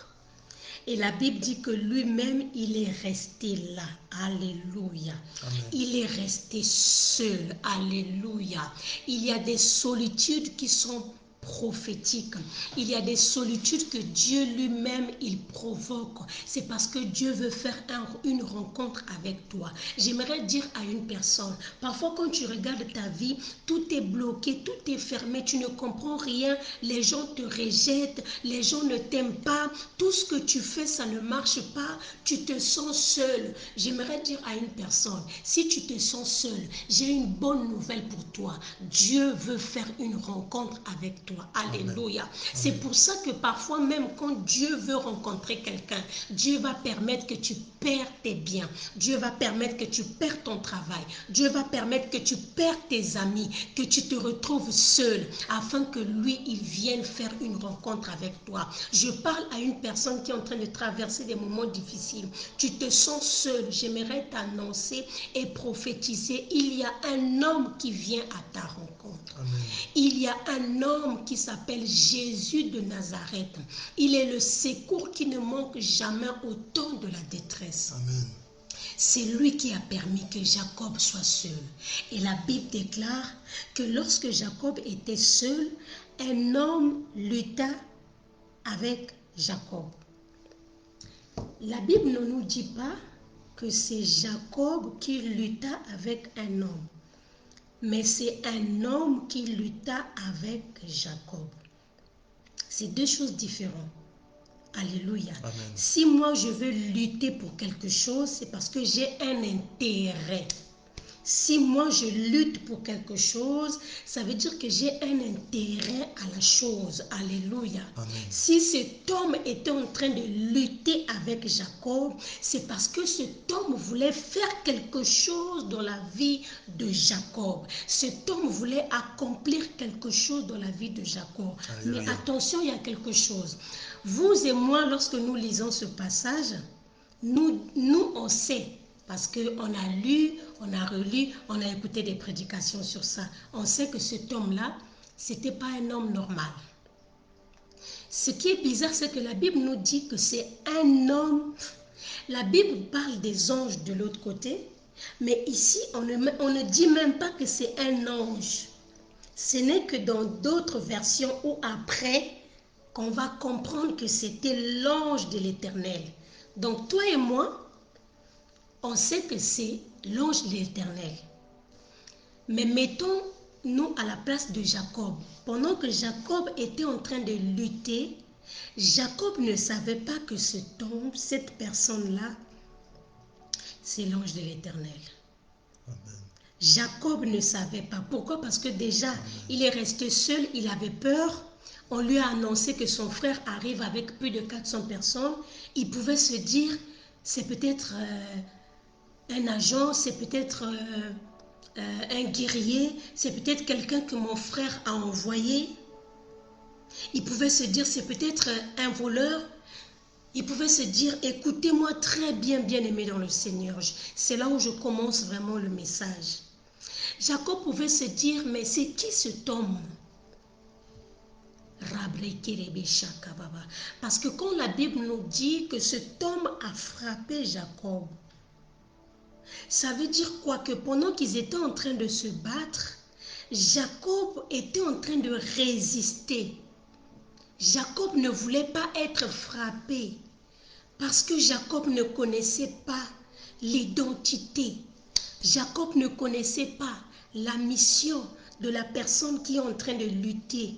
Et la Bible dit que lui-même, il est resté là. Alléluia. Amen. Il est resté seul. Alléluia. Il y a des solitudes qui sont prophétiques. Il y a des solitudes que Dieu lui-même, il provoque. C'est parce que Dieu veut faire une rencontre avec toi. J'aimerais dire à une personne, parfois quand tu regardes ta vie, tout est bloqué, tout est fermé, tu ne comprends rien, les gens te rejettent, les gens ne t'aiment pas, tout ce que tu fais, ça ne marche pas, tu te sens seul. J'aimerais dire à une personne, si tu te sens seul, j'ai une bonne nouvelle pour toi. Dieu veut faire une rencontre avec toi. Alléluia. C'est pour ça que parfois, même quand Dieu veut rencontrer quelqu'un, Dieu va permettre que tu perds tes biens. Dieu va permettre que tu perds ton travail. Dieu va permettre que tu perds tes amis, que tu te retrouves seul, afin que lui, il vienne faire une rencontre avec toi. Je parle à une personne qui est en train de traverser des moments difficiles. Tu te sens seul. J'aimerais t'annoncer et prophétiser. Il y a un homme qui vient à ta rencontre. Amen. Il y a un homme qui s'appelle Jésus de Nazareth. Il est le secours qui ne manque jamais au temps de la détresse. Amen. C'est lui qui a permis que Jacob soit seul. Et la Bible déclare que lorsque Jacob était seul, un homme lutta avec Jacob. La Bible ne nous dit pas que c'est Jacob qui lutta avec un homme, mais c'est un homme qui lutta avec Jacob. C'est deux choses différentes. Alléluia. Amen. Si moi je veux lutter pour quelque chose, c'est parce que j'ai un intérêt. Si moi je lutte pour quelque chose, ça veut dire que j'ai un intérêt à la chose. Alléluia. Amen. Si cet homme était en train de lutter avec Jacob, c'est parce que cet homme voulait faire quelque chose dans la vie de Jacob. Cet homme voulait accomplir quelque chose dans la vie de Jacob. Alléluia. Mais attention, il y a quelque chose. Vous et moi, lorsque nous lisons ce passage, nous on sait, parce qu'on a lu, on a relu, on a écouté des prédications sur ça. On sait que cet homme-là, ce n'était pas un homme normal. Ce qui est bizarre, c'est que la Bible nous dit que c'est un homme. La Bible parle des anges de l'autre côté, mais ici, on ne dit même pas que c'est un ange. Ce n'est que dans d'autres versions ou après qu'on va comprendre que c'était l'ange de l'Éternel. Donc toi et moi, on sait que c'est l'ange de l'Éternel. Mais mettons-nous à la place de Jacob. Pendant que Jacob était en train de lutter, Jacob ne savait pas que cette personne-là, c'est l'ange de l'Éternel. Amen. Jacob ne savait pas. Pourquoi? Parce que déjà, il est resté seul, il avait peur. On lui a annoncé que son frère arrive avec plus de 400 personnes. Il pouvait se dire, c'est peut-être un agent, c'est peut-être un guerrier, c'est peut-être quelqu'un que mon frère a envoyé. Il pouvait se dire, c'est peut-être un voleur. Il pouvait se dire, écoutez-moi très bien, bien-aimé dans le Seigneur. C'est là où je commence vraiment le message. Jacob pouvait se dire, mais c'est qui cet homme? Parce que quand la Bible nous dit que cet homme a frappé Jacob, ça veut dire quoi? Que pendant qu'ils étaient en train de se battre, Jacob était en train de résister. Jacob ne voulait pas être frappé parce que Jacob ne connaissait pas l'identité. Jacob ne connaissait pas la mission de la personne qui est en train de lutter.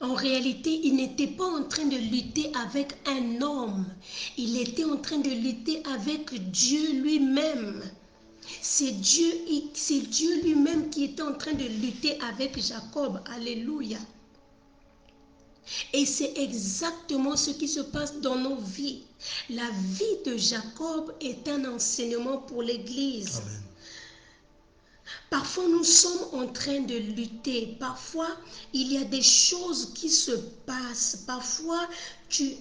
En réalité, il n'était pas en train de lutter avec un homme. Il était en train de lutter avec Dieu lui-même. C'est Dieu lui-même qui était en train de lutter avec Jacob. Alléluia. Et c'est exactement ce qui se passe dans nos vies. La vie de Jacob est un enseignement pour l'Église. Amen. Parfois, nous sommes en train de lutter. Parfois, il y a des choses qui se passent. Parfois, tu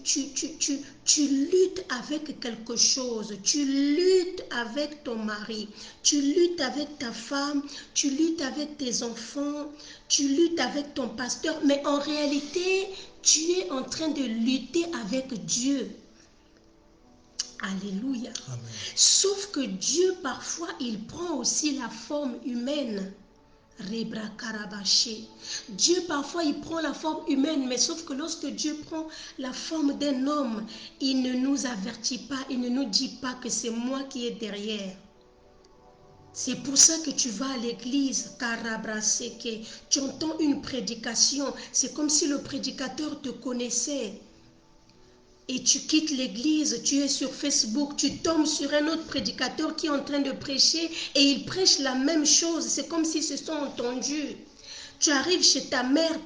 luttes avec quelque chose. Tu luttes avec ton mari. Tu luttes avec ta femme. Tu luttes avec tes enfants. Tu luttes avec ton pasteur. Mais en réalité, tu es en train de lutter avec Dieu. Alléluia. Amen. Sauf que Dieu, parfois, il prend aussi la forme humaine. Dieu, parfois, il prend la forme humaine, mais sauf que lorsque Dieu prend la forme d'un homme, il ne nous avertit pas, il ne nous dit pas que c'est moi qui est derrière. C'est pour ça que tu vas à l'église, tu entends une prédication, c'est comme si le prédicateur te connaissait. Et tu quittes l'église, tu es sur Facebook, tu tombes sur un autre prédicateur qui est en train de prêcher et il prêche la même chose. C'est comme s'ils se sont entendus. Tu arrives chez ta mère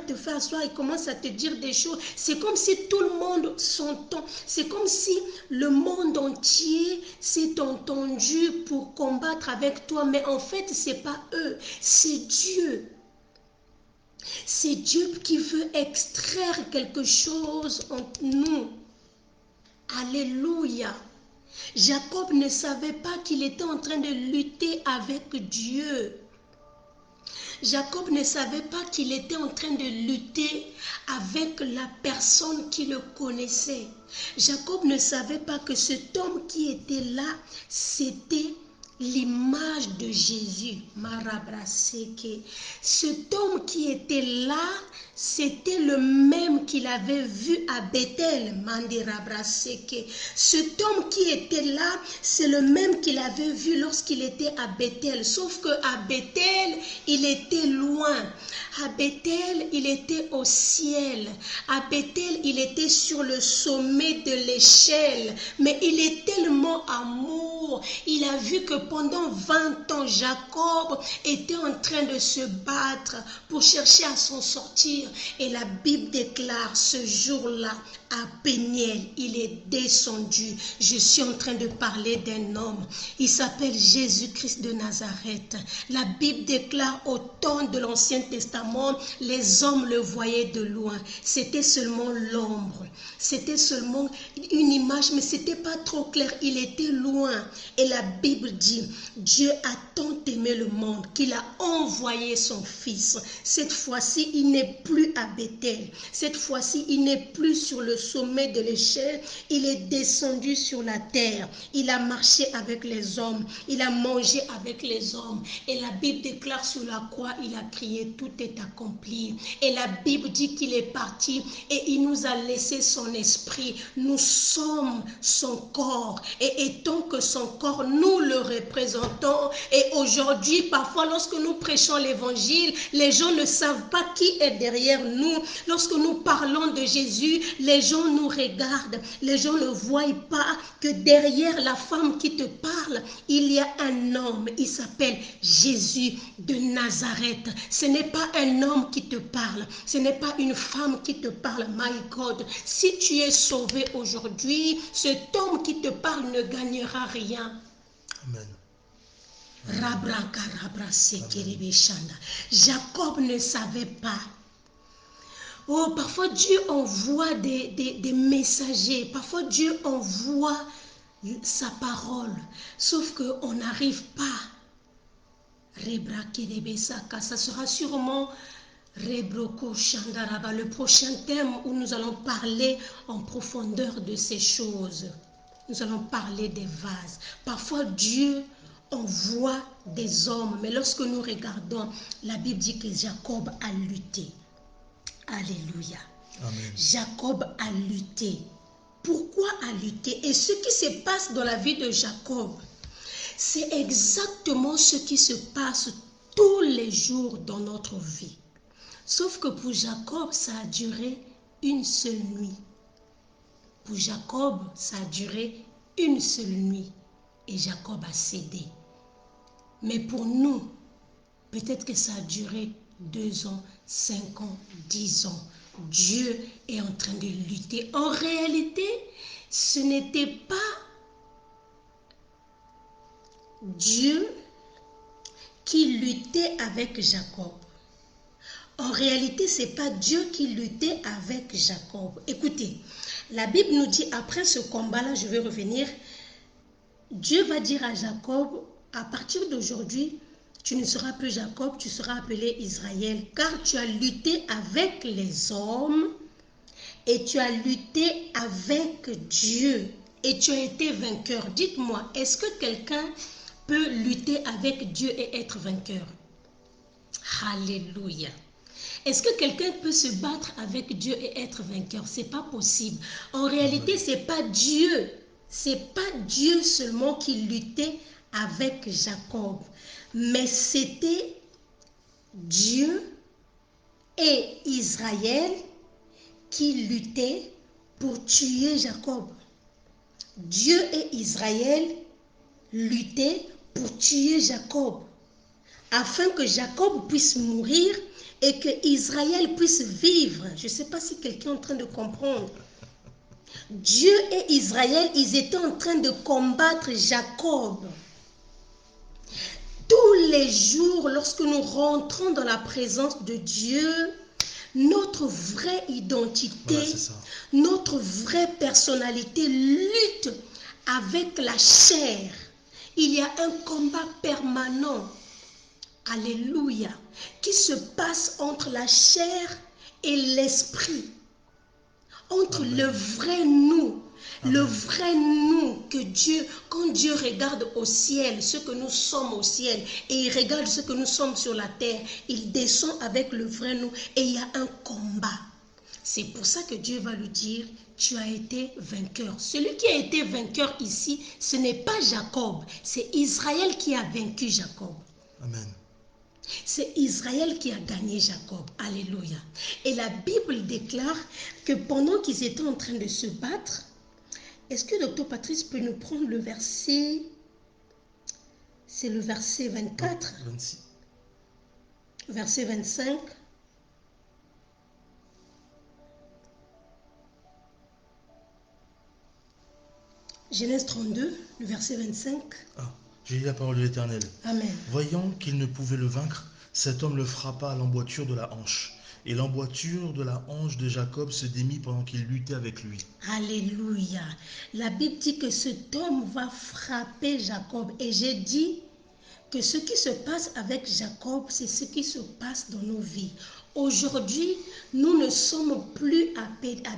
te fait asseoir et commence à te dire des choses. C'est comme si tout le monde s'entend. C'est comme si le monde entier s'est entendu pour combattre avec toi. Mais en fait, ce n'est pas eux, c'est Dieu. C'est Dieu qui veut extraire quelque chose entre nous. Alléluia. Jacob ne savait pas qu'il était en train de lutter avec Dieu. Jacob ne savait pas qu'il était en train de lutter avec la personne qui le connaissait. Jacob ne savait pas que cet homme qui était là, c'était l'image de Jésus, Marabraseke. Cet homme qui était là, c'était le même qu'il avait vu à Bethel, Mandirabraseke. Cet homme qui était là, c'est le même qu'il avait vu lorsqu'il était à Bethel. Sauf qu'à Bethel, il était loin. À Bethel, il était au ciel. À Bethel, il était sur le sommet de l'échelle. Mais il est tellement amour. Il a vu que pendant 20 ans, Jacob était en train de se battre pour chercher à s'en sortir. Et la Bible déclare ce jour-là, à Péniel, il est descendu. Je suis en train de parler d'un homme. Il s'appelle Jésus-Christ de Nazareth. La Bible déclare au temps de l'Ancien Testament, les hommes le voyaient de loin. C'était seulement l'ombre. C'était seulement une image, mais c'était pas trop clair. Il était loin. Et la Bible dit, Dieu a tant aimé le monde qu'il a envoyé son Fils. Cette fois-ci, il n'est plus à Bethel. Cette fois-ci, il n'est plus sur le sommet de l'échelle. Il est descendu sur la terre. Il a marché avec les hommes. Il a mangé avec les hommes. Et la Bible déclare sur la croix, il a crié, tout est accompli. Et la Bible dit qu'il est parti et il nous a laissé son esprit. Nous sommes son corps. Et étant que son corps, nous le représentons. Et aujourd'hui, parfois, lorsque nous prêchons l'évangile, les gens ne savent pas qui est derrière nous. Lorsque nous parlons de Jésus, les gens nous regardent. Les gens ne voient pas que derrière la femme qui te parle, il y a un homme. Il s'appelle Jésus de Nazareth. Ce n'est pas un homme qui te parle. Ce n'est pas une femme qui te parle. My God, si tu es sauvé aujourd'hui, cet homme qui te parle ne gagnera rien. Amen. Jacob ne savait pas. Oh, parfois Dieu envoie des messagers. Parfois Dieu envoie sa parole. Sauf qu'on n'arrive pas. Ça sera sûrement le prochain thème où nous allons parler en profondeur de ces choses. Nous allons parler des vases. Parfois Dieu envoie des hommes. Mais lorsque nous regardons, la Bible dit que Jacob a lutté. Alléluia. Amen. Jacob a lutté. Pourquoi a lutté? Et ce qui se passe dans la vie de Jacob, c'est exactement ce qui se passe tous les jours dans notre vie. Sauf que pour Jacob, ça a duré une seule nuit. Pour Jacob, ça a duré une seule nuit. Et Jacob a cédé. Mais pour nous, peut-être que ça a duré 2 ans, 5 ans, 10 ans. Dieu est en train de lutter. En réalité, ce n'était pas Dieu qui luttait avec Jacob. En réalité, ce n'est pas Dieu qui luttait avec Jacob. Écoutez, la Bible nous dit, après ce combat-là, je vais revenir, Dieu va dire à Jacob, à partir d'aujourd'hui, tu ne seras plus Jacob, tu seras appelé Israël, car tu as lutté avec les hommes et tu as lutté avec Dieu et tu as été vainqueur. Dites-moi, est-ce que quelqu'un peut lutter avec Dieu et être vainqueur? Alléluia. Est-ce que quelqu'un peut se battre avec Dieu et être vainqueur? Ce n'est pas possible. En réalité, ce n'est pas Dieu. Ce n'est pas Dieu seulement qui luttait avec Jacob. Mais c'était Dieu et Israël qui luttaient pour tuer Jacob. Dieu et Israël luttaient pour tuer Jacob, afin que Jacob puisse mourir et que Israël puisse vivre. Je ne sais pas si quelqu'un est en train de comprendre. Dieu et Israël, ils étaient en train de combattre Jacob. Tous les jours, lorsque nous rentrons dans la présence de Dieu, notre vraie identité, notre vraie personnalité lutte avec la chair. Il y a un combat permanent, alléluia, qui se passe entre la chair et l'esprit, entre le vrai nous Le vrai nous que Dieu, quand Dieu regarde au ciel, ce que nous sommes au ciel, et il regarde ce que nous sommes sur la terre, il descend avec le vrai nous et il y a un combat. C'est pour ça que Dieu va lui dire, tu as été vainqueur. Celui qui a été vainqueur ici, ce n'est pas Jacob, c'est Israël qui a vaincu Jacob. Amen. C'est Israël qui a gagné Jacob. Alléluia. Et la Bible déclare que pendant qu'ils étaient en train de se battre, est-ce que Dr Patrice peut nous prendre le verset, c'est le verset 24, 26. verset 25. Genèse 32, le verset 25. J'ai lu la parole de l'Éternel. Amen. Voyant qu'il ne pouvait le vaincre, cet homme le frappa à l'emboîture de la hanche. Et l'emboîture de la hanche de Jacob se démit pendant qu'il luttait avec lui. Alléluia. La Bible dit que cet homme va frapper Jacob. Et j'ai dit que ce qui se passe avec Jacob, c'est ce qui se passe dans nos vies. Aujourd'hui, nous ne sommes plus à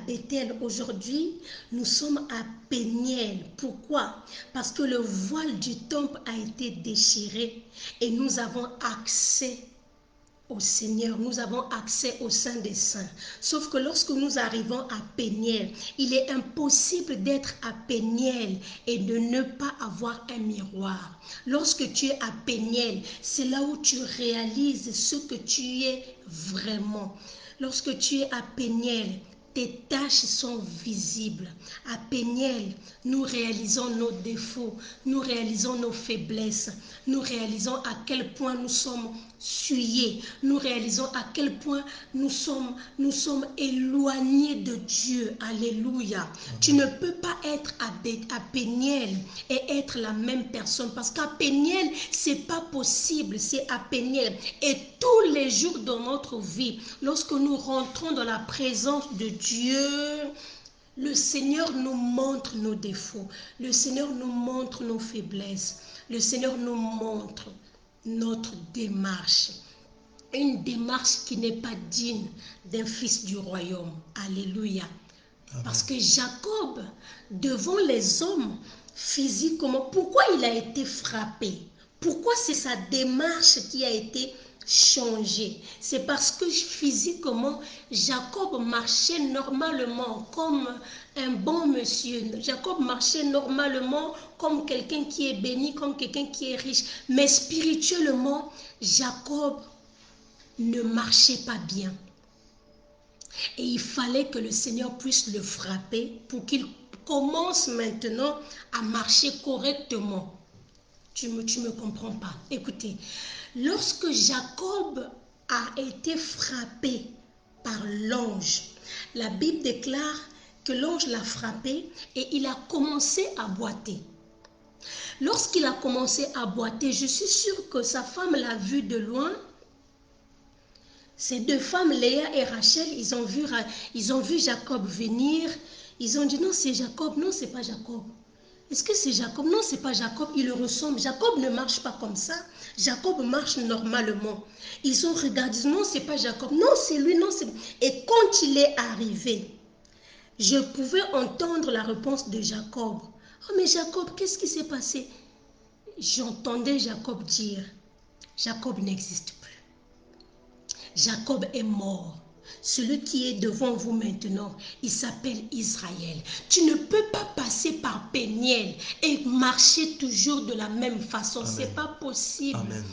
Bethel. Aujourd'hui, nous sommes à Péniel. Pourquoi? Parce que le voile du temple a été déchiré et nous avons accès au Seigneur, nous avons accès au Saint des Saints. Sauf que lorsque nous arrivons à Péniel, il est impossible d'être à Péniel et de ne pas avoir un miroir. Lorsque tu es à Péniel, c'est là où tu réalises ce que tu es vraiment. Lorsque tu es à Péniel, tes tâches sont visibles. À Péniel, nous réalisons nos défauts, nous réalisons nos faiblesses, nous réalisons à quel point nous sommes souillés, nous réalisons à quel point nous sommes éloignés de Dieu. Alléluia. Tu ne peux pas être à Péniel et être la même personne parce qu'à Péniel, c'est pas possible, c'est à Péniel. Et tous les jours de notre vie, lorsque nous rentrons dans la présence de Dieu, le Seigneur nous montre nos défauts, le Seigneur nous montre nos faiblesses, le Seigneur nous montre notre démarche. Une démarche qui n'est pas digne d'un fils du royaume. Alléluia. Amen. Parce que Jacob, devant les hommes, physiquement, pourquoi il a été frappé? Pourquoi c'est sa démarche qui a été changée? C'est parce que physiquement, Jacob marchait normalement comme un bon monsieur. Jacob marchait normalement comme quelqu'un qui est béni, comme quelqu'un qui est riche. Mais spirituellement, Jacob ne marchait pas bien. Et il fallait que le Seigneur puisse le frapper pour qu'il commence maintenant à marcher correctement. Tu me comprends pas. Écoutez, lorsque Jacob a été frappé par l'ange, la Bible déclare que l'ange l'a frappé et il a commencé à boiter. Lorsqu'il a commencé à boiter, je suis sûre que sa femme l'a vu de loin. Ces deux femmes, Léa et Rachel, ils ont vu Jacob venir. Ils ont dit non, c'est Jacob. Non, c'est pas Jacob. Est-ce que c'est Jacob? Non, c'est pas Jacob. Il le ressemble. Jacob ne marche pas comme ça. Jacob marche normalement. Ils ont regardé. Non, c'est pas Jacob. Non, c'est lui. Non, c'est... Et quand il est arrivé, je pouvais entendre la réponse de Jacob. Oh, mais Jacob, qu'est-ce qui s'est passé? J'entendais Jacob dire, Jacob n'existe plus. Jacob est mort. Celui qui est devant vous maintenant, il s'appelle Israël. Tu ne peux pas passer par Péniel et marcher toujours de la même façon. C'est pas possible. Amen.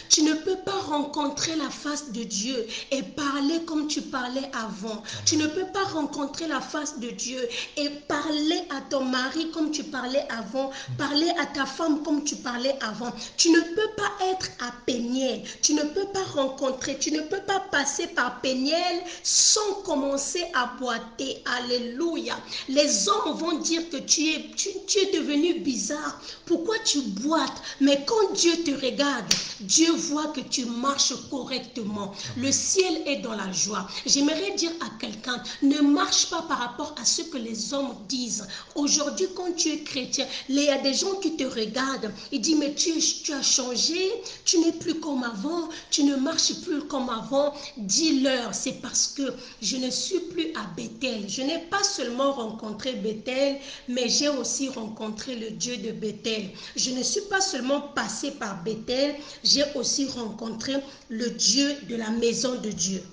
Tu ne peux pas rencontrer la face de Dieu et parler comme tu parlais avant. Amen. Tu ne peux pas rencontrer la face de Dieu et parler à ton mari comme tu parlais avant, parler à ta femme comme tu parlais avant. Tu ne peux pas être à Péniel. Tu ne peux pas rencontrer, tu ne peux pas passer par Péniel sans commencer à boiter. Alléluia. Les hommes vont dire que tu es tu es devenu bizarre. Pourquoi tu boites? Mais quand Dieu te regarde, Dieu voit que tu marches correctement. Le ciel est dans la joie. J'aimerais dire à quelqu'un, ne marche pas par rapport à ce que les hommes disent. Aujourd'hui, quand tu es chrétien, il y a des gens qui te regardent. Ils disent, mais tu as changé, tu n'es plus comme avant, tu ne marches plus comme avant. Dis-leur, c'est parce que je ne suis plus à Bethel. Je n'ai pas seulement rencontré Bethel, mais j'ai aussi rencontré le Dieu de Bethel. Je ne suis pas seulement passé par Bethel, j'ai aussi rencontré le Dieu de la maison de Dieu.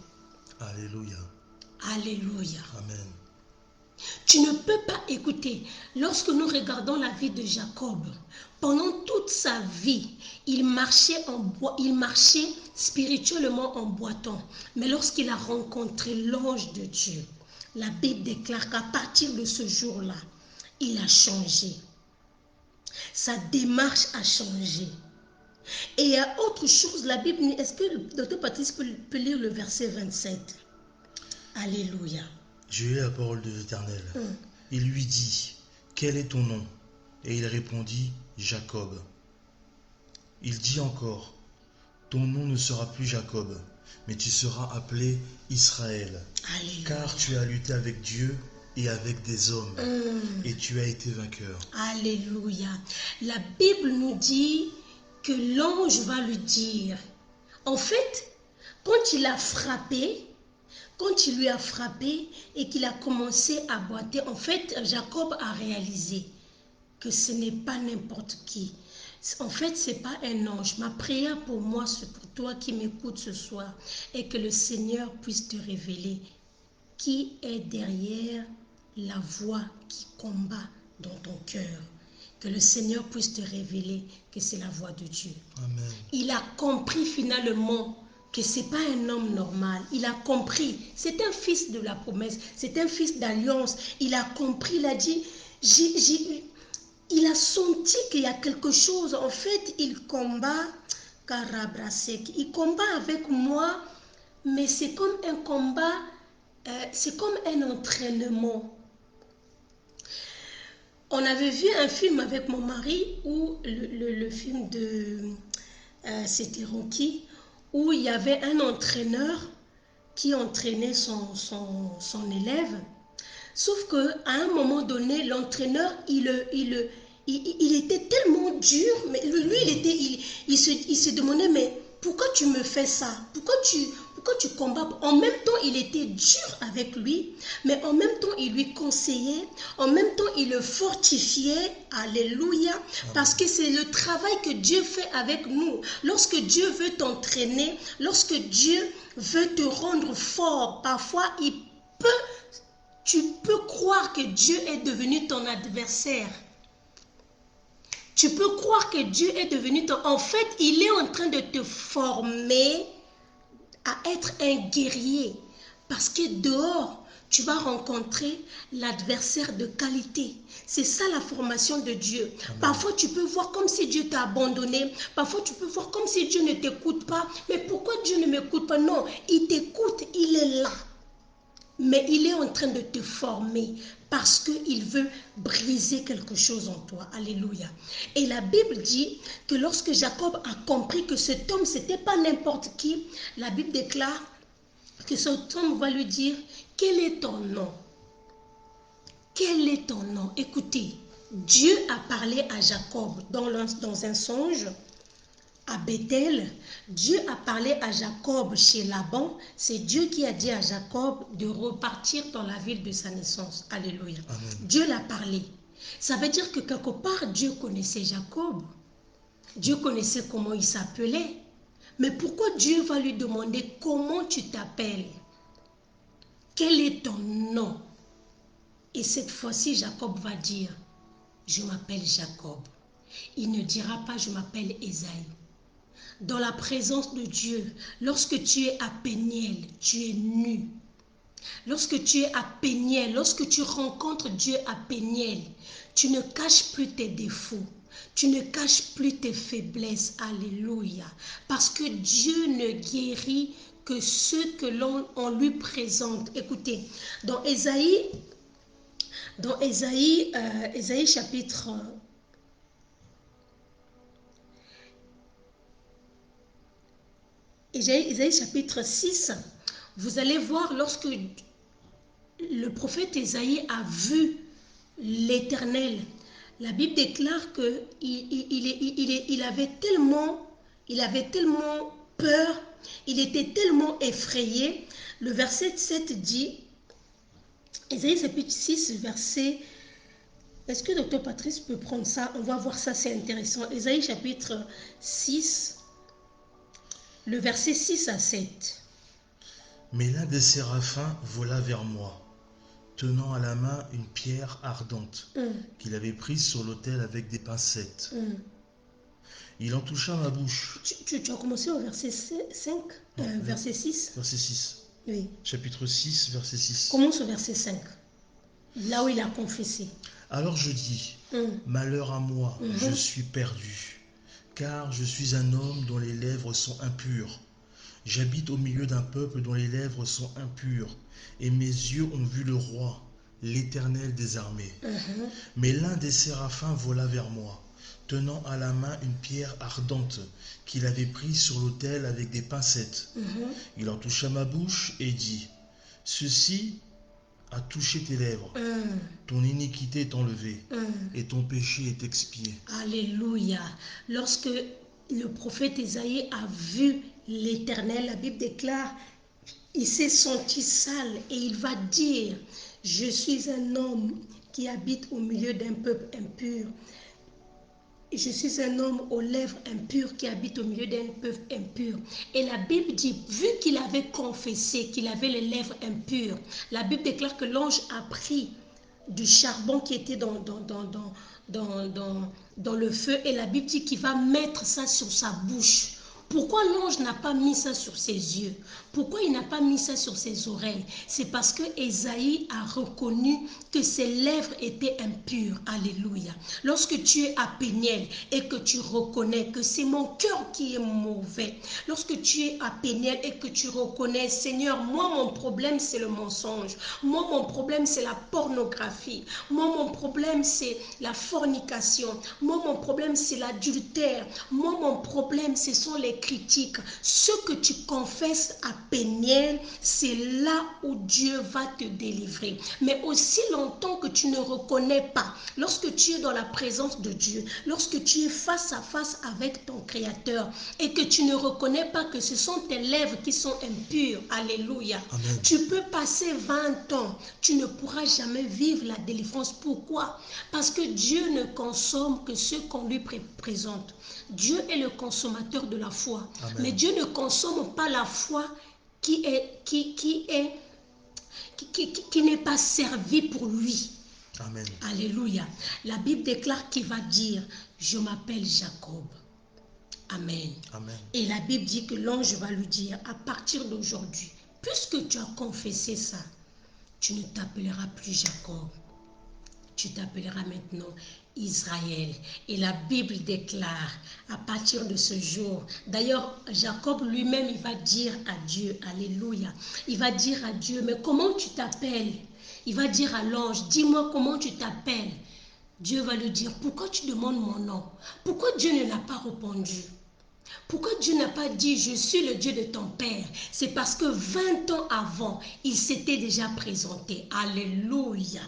Alléluia. Alléluia. Amen. Tu ne peux pas écouter. Lorsque nous regardons la vie de Jacob, pendant toute sa vie, il marchait spirituellement en boitant. Mais lorsqu'il a rencontré l'ange de Dieu, la Bible déclare qu'à partir de ce jour-là, il a changé. Sa démarche a changé. Et il y a autre chose, la Bible, est-ce que le docteur Patrice peut lire le verset 27? Alléluia. Je lis la parole de l'Éternel. Il lui dit, quel est ton nom? Et il répondit, Jacob. Il dit encore, ton nom ne sera plus Jacob, mais tu seras appelé Israël. Alléluia. Car tu as lutté avec Dieu et avec des hommes, et tu as été vainqueur. Alléluia. La Bible nous dit que l'ange va lui dire, en fait, quand il a frappé, quand il lui a frappé et qu'il a commencé à boiter, en fait, Jacob a réalisé que ce n'est pas n'importe qui. En fait, ce n'est pas un ange. Ma prière pour moi, c'est pour toi qui m'écoutes ce soir, est que le Seigneur puisse te révéler qui est derrière la voix qui combat dans ton cœur. Que le Seigneur puisse te révéler que c'est la voix de Dieu. Amen. Il a compris finalement que ce n'est pas un homme normal. Il a compris. C'est un fils de la promesse. C'est un fils d'alliance. Il a compris. Il a dit, il a senti qu'il y a quelque chose. En fait, il combat. Il combat avec moi. Mais c'est comme un combat. C'est comme un entraînement. On avait vu un film avec mon mari où le film de c'était Rocky, où il y avait un entraîneur qui entraînait son élève. Sauf qu'à un moment donné, l'entraîneur, il était tellement dur, mais lui, il se demandait, mais pourquoi tu me fais ça? Pourquoi tu combats? En même temps, il était dur avec lui, mais en même temps, il lui conseillait, en même temps, il le fortifiait. Alléluia. Parce que c'est le travail que Dieu fait avec nous. Lorsque Dieu veut t'entraîner, lorsque Dieu veut te rendre fort, parfois, tu peux croire que Dieu est devenu ton adversaire. Tu peux croire que Dieu est devenu ton... En fait, il est en train de te former à être un guerrier. Parce que dehors, tu vas rencontrer l'adversaire de qualité. C'est ça la formation de Dieu. Amen. Parfois, tu peux voir comme si Dieu t'a abandonné. Parfois, tu peux voir comme si Dieu ne t'écoute pas. Mais pourquoi Dieu ne m'écoute pas? Non, il t'écoute, il est là. Mais il est en train de te former parce qu'il veut briser quelque chose en toi. Alléluia. Et la Bible dit que lorsque Jacob a compris que cet homme, ce n'était pas n'importe qui, la Bible déclare que cet homme va lui dire, quel est ton nom? Quel est ton nom? Écoutez, Dieu a parlé à Jacob dans un songe. À Bethel, Dieu a parlé à Jacob chez Laban. C'est Dieu qui a dit à Jacob de repartir dans la ville de sa naissance. Alléluia. Amen. Dieu l'a parlé. Ça veut dire que quelque part, Dieu connaissait Jacob. Dieu connaissait comment il s'appelait. Mais pourquoi Dieu va lui demander comment tu t'appelles? Quel est ton nom? Et cette fois-ci, Jacob va dire, je m'appelle Jacob. Il ne dira pas, je m'appelle Ésaïe. Dans la présence de Dieu, lorsque tu es à Péniel, tu es nu. Lorsque tu es à Péniel, lorsque tu rencontres Dieu à Péniel, tu ne caches plus tes défauts. Tu ne caches plus tes faiblesses. Alléluia. Parce que Dieu ne guérit que ceux que l'on lui présente. Écoutez, dans Ésaïe Dans Ésaïe chapitre... Ésaïe chapitre 6, vous allez voir lorsque le prophète Ésaïe a vu l'Éternel. La Bible déclare qu'il avait tellement peur, il était tellement effrayé. Le verset 7 dit, Ésaïe chapitre 6, verset... Est-ce que Dr Patrice peut prendre ça? On va voir ça, c'est intéressant. Ésaïe chapitre 6, le verset 6 à 7. Mais l'un des séraphins vola vers moi, tenant à la main une pierre ardente qu'il avait prise sur l'autel avec des pincettes. Il en toucha ma bouche. Tu as commencé au verset 5, verset 6. Verset 6. Oui. Chapitre 6, verset 6. Commence au verset 5, là où il a confessé. Alors je dis, malheur à moi, je suis perdu, car je suis un homme dont les lèvres sont impures. J'habite au milieu d'un peuple dont les lèvres sont impures, et mes yeux ont vu le roi, l'Éternel des armées. Mais l'un des séraphins vola vers moi, tenant à la main une pierre ardente qu'il avait prise sur l'autel avec des pincettes. Il en toucha ma bouche et dit, ceci a touché tes lèvres, ton iniquité est enlevée et ton péché est expié. Alléluia. Lorsque le prophète Ésaïe a vu l'Éternel, la Bible déclare, il s'est senti sale et il va dire, je suis un homme qui habite au milieu d'un peuple impur. Je suis un homme aux lèvres impures qui habite au milieu d'un peuple impur. Et la Bible dit, vu qu'il avait confessé qu'il avait les lèvres impures, la Bible déclare que l'ange a pris du charbon qui était dans le feu, et la Bible dit qu'il va mettre ça sur sa bouche. Pourquoi l'ange n'a pas mis ça sur ses yeux? Pourquoi il n'a pas mis ça sur ses oreilles? C'est parce que Ésaïe a reconnu que ses lèvres étaient impures. Alléluia. Lorsque tu es à Péniel et que tu reconnais que c'est mon cœur qui est mauvais, lorsque tu es à Péniel et que tu reconnais, Seigneur, moi mon problème c'est le mensonge, moi mon problème c'est la pornographie, moi mon problème c'est la fornication, moi mon problème c'est l'adultère, moi mon problème ce sont les critiques. Ce que tu confesses à Péniel, c'est là où Dieu va te délivrer. Mais aussi longtemps que tu ne reconnais pas, lorsque tu es dans la présence de Dieu, lorsque tu es face à face avec ton Créateur et que tu ne reconnais pas que ce sont tes lèvres qui sont impures, alléluia. Amen. Tu peux passer 20 ans, tu ne pourras jamais vivre la délivrance. Pourquoi? Parce que Dieu ne consomme que ce qu'on lui présente. Dieu est le consommateur de la foi. Amen. Mais Dieu ne consomme pas la foi qui n'est pas servie pour lui. Amen. Alléluia. La Bible déclare qu'il va dire, je m'appelle Jacob. Amen. Amen. Et la Bible dit que l'ange va lui dire, à partir d'aujourd'hui, puisque tu as confessé ça, tu ne t'appelleras plus Jacob. Tu t'appelleras maintenant Israël. Et la Bible déclare à partir de ce jour, d'ailleurs Jacob lui-même il va dire à Dieu, alléluia, il va dire à Dieu, mais comment tu t'appelles? Il va dire à l'ange, dis-moi comment tu t'appelles. Dieu va lui dire, pourquoi tu demandes mon nom? Pourquoi Dieu ne l'a pas répondu? Pourquoi Dieu n'a pas dit, je suis le Dieu de ton père? C'est parce que 20 ans avant, il s'était déjà présenté. Alléluia.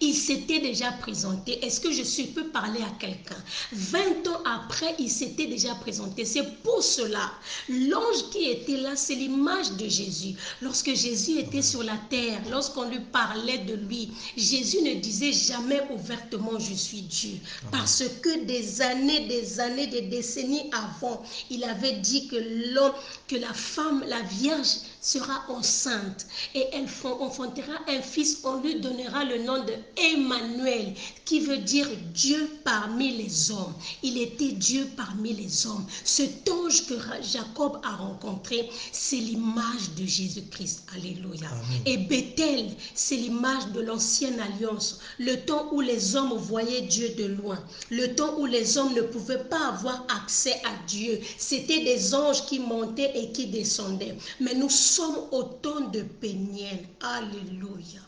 Il s'était déjà présenté. Est-ce que je peux parler à quelqu'un? 20 ans après, il s'était déjà présenté. C'est pour cela, l'ange qui était là, c'est l'image de Jésus. Lorsque Jésus était sur la terre, lorsqu'on lui parlait de lui, Jésus ne disait jamais ouvertement, je suis Dieu. Parce que des années, des décennies avant, il avait dit que l'homme, que la femme, la vierge, sera enceinte et elle enfantera un fils, on lui donnera le nom de Emmanuel, qui veut dire Dieu parmi les hommes. Il était Dieu parmi les hommes. Cet ange que Jacob a rencontré, c'est l'image de Jésus-Christ. Alléluia. Amen. Et Bethel, c'est l'image de l'ancienne alliance, le temps où les hommes voyaient Dieu de loin, le temps où les hommes ne pouvaient pas avoir accès à Dieu. C'était des anges qui montaient et qui descendaient. Mais nous sommes au temps de Péniel. Alléluia.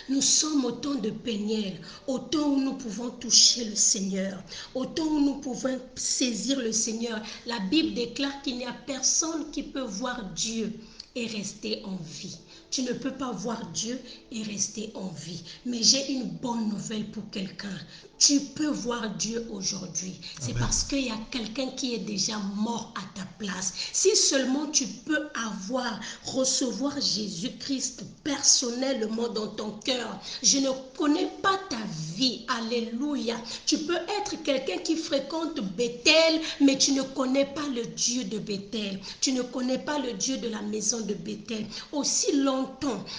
Nous sommes au temps de Péniel, au temps où nous pouvons toucher le Seigneur, au temps où nous pouvons saisir le Seigneur. La Bible déclare qu'il n'y a personne qui peut voir Dieu et rester en vie. Tu ne peux pas voir Dieu et rester en vie. Mais j'ai une bonne nouvelle pour quelqu'un. Tu peux voir Dieu aujourd'hui. C'est parce qu'il y a quelqu'un qui est déjà mort à ta place. Si seulement tu peux recevoir Jésus-Christ personnellement dans ton cœur. Je ne connais pas ta vie. Alléluia. Tu peux être quelqu'un qui fréquente Bethel, mais tu ne connais pas le Dieu de Bethel. Tu ne connais pas le Dieu de la maison de Bethel. Aussi longtemps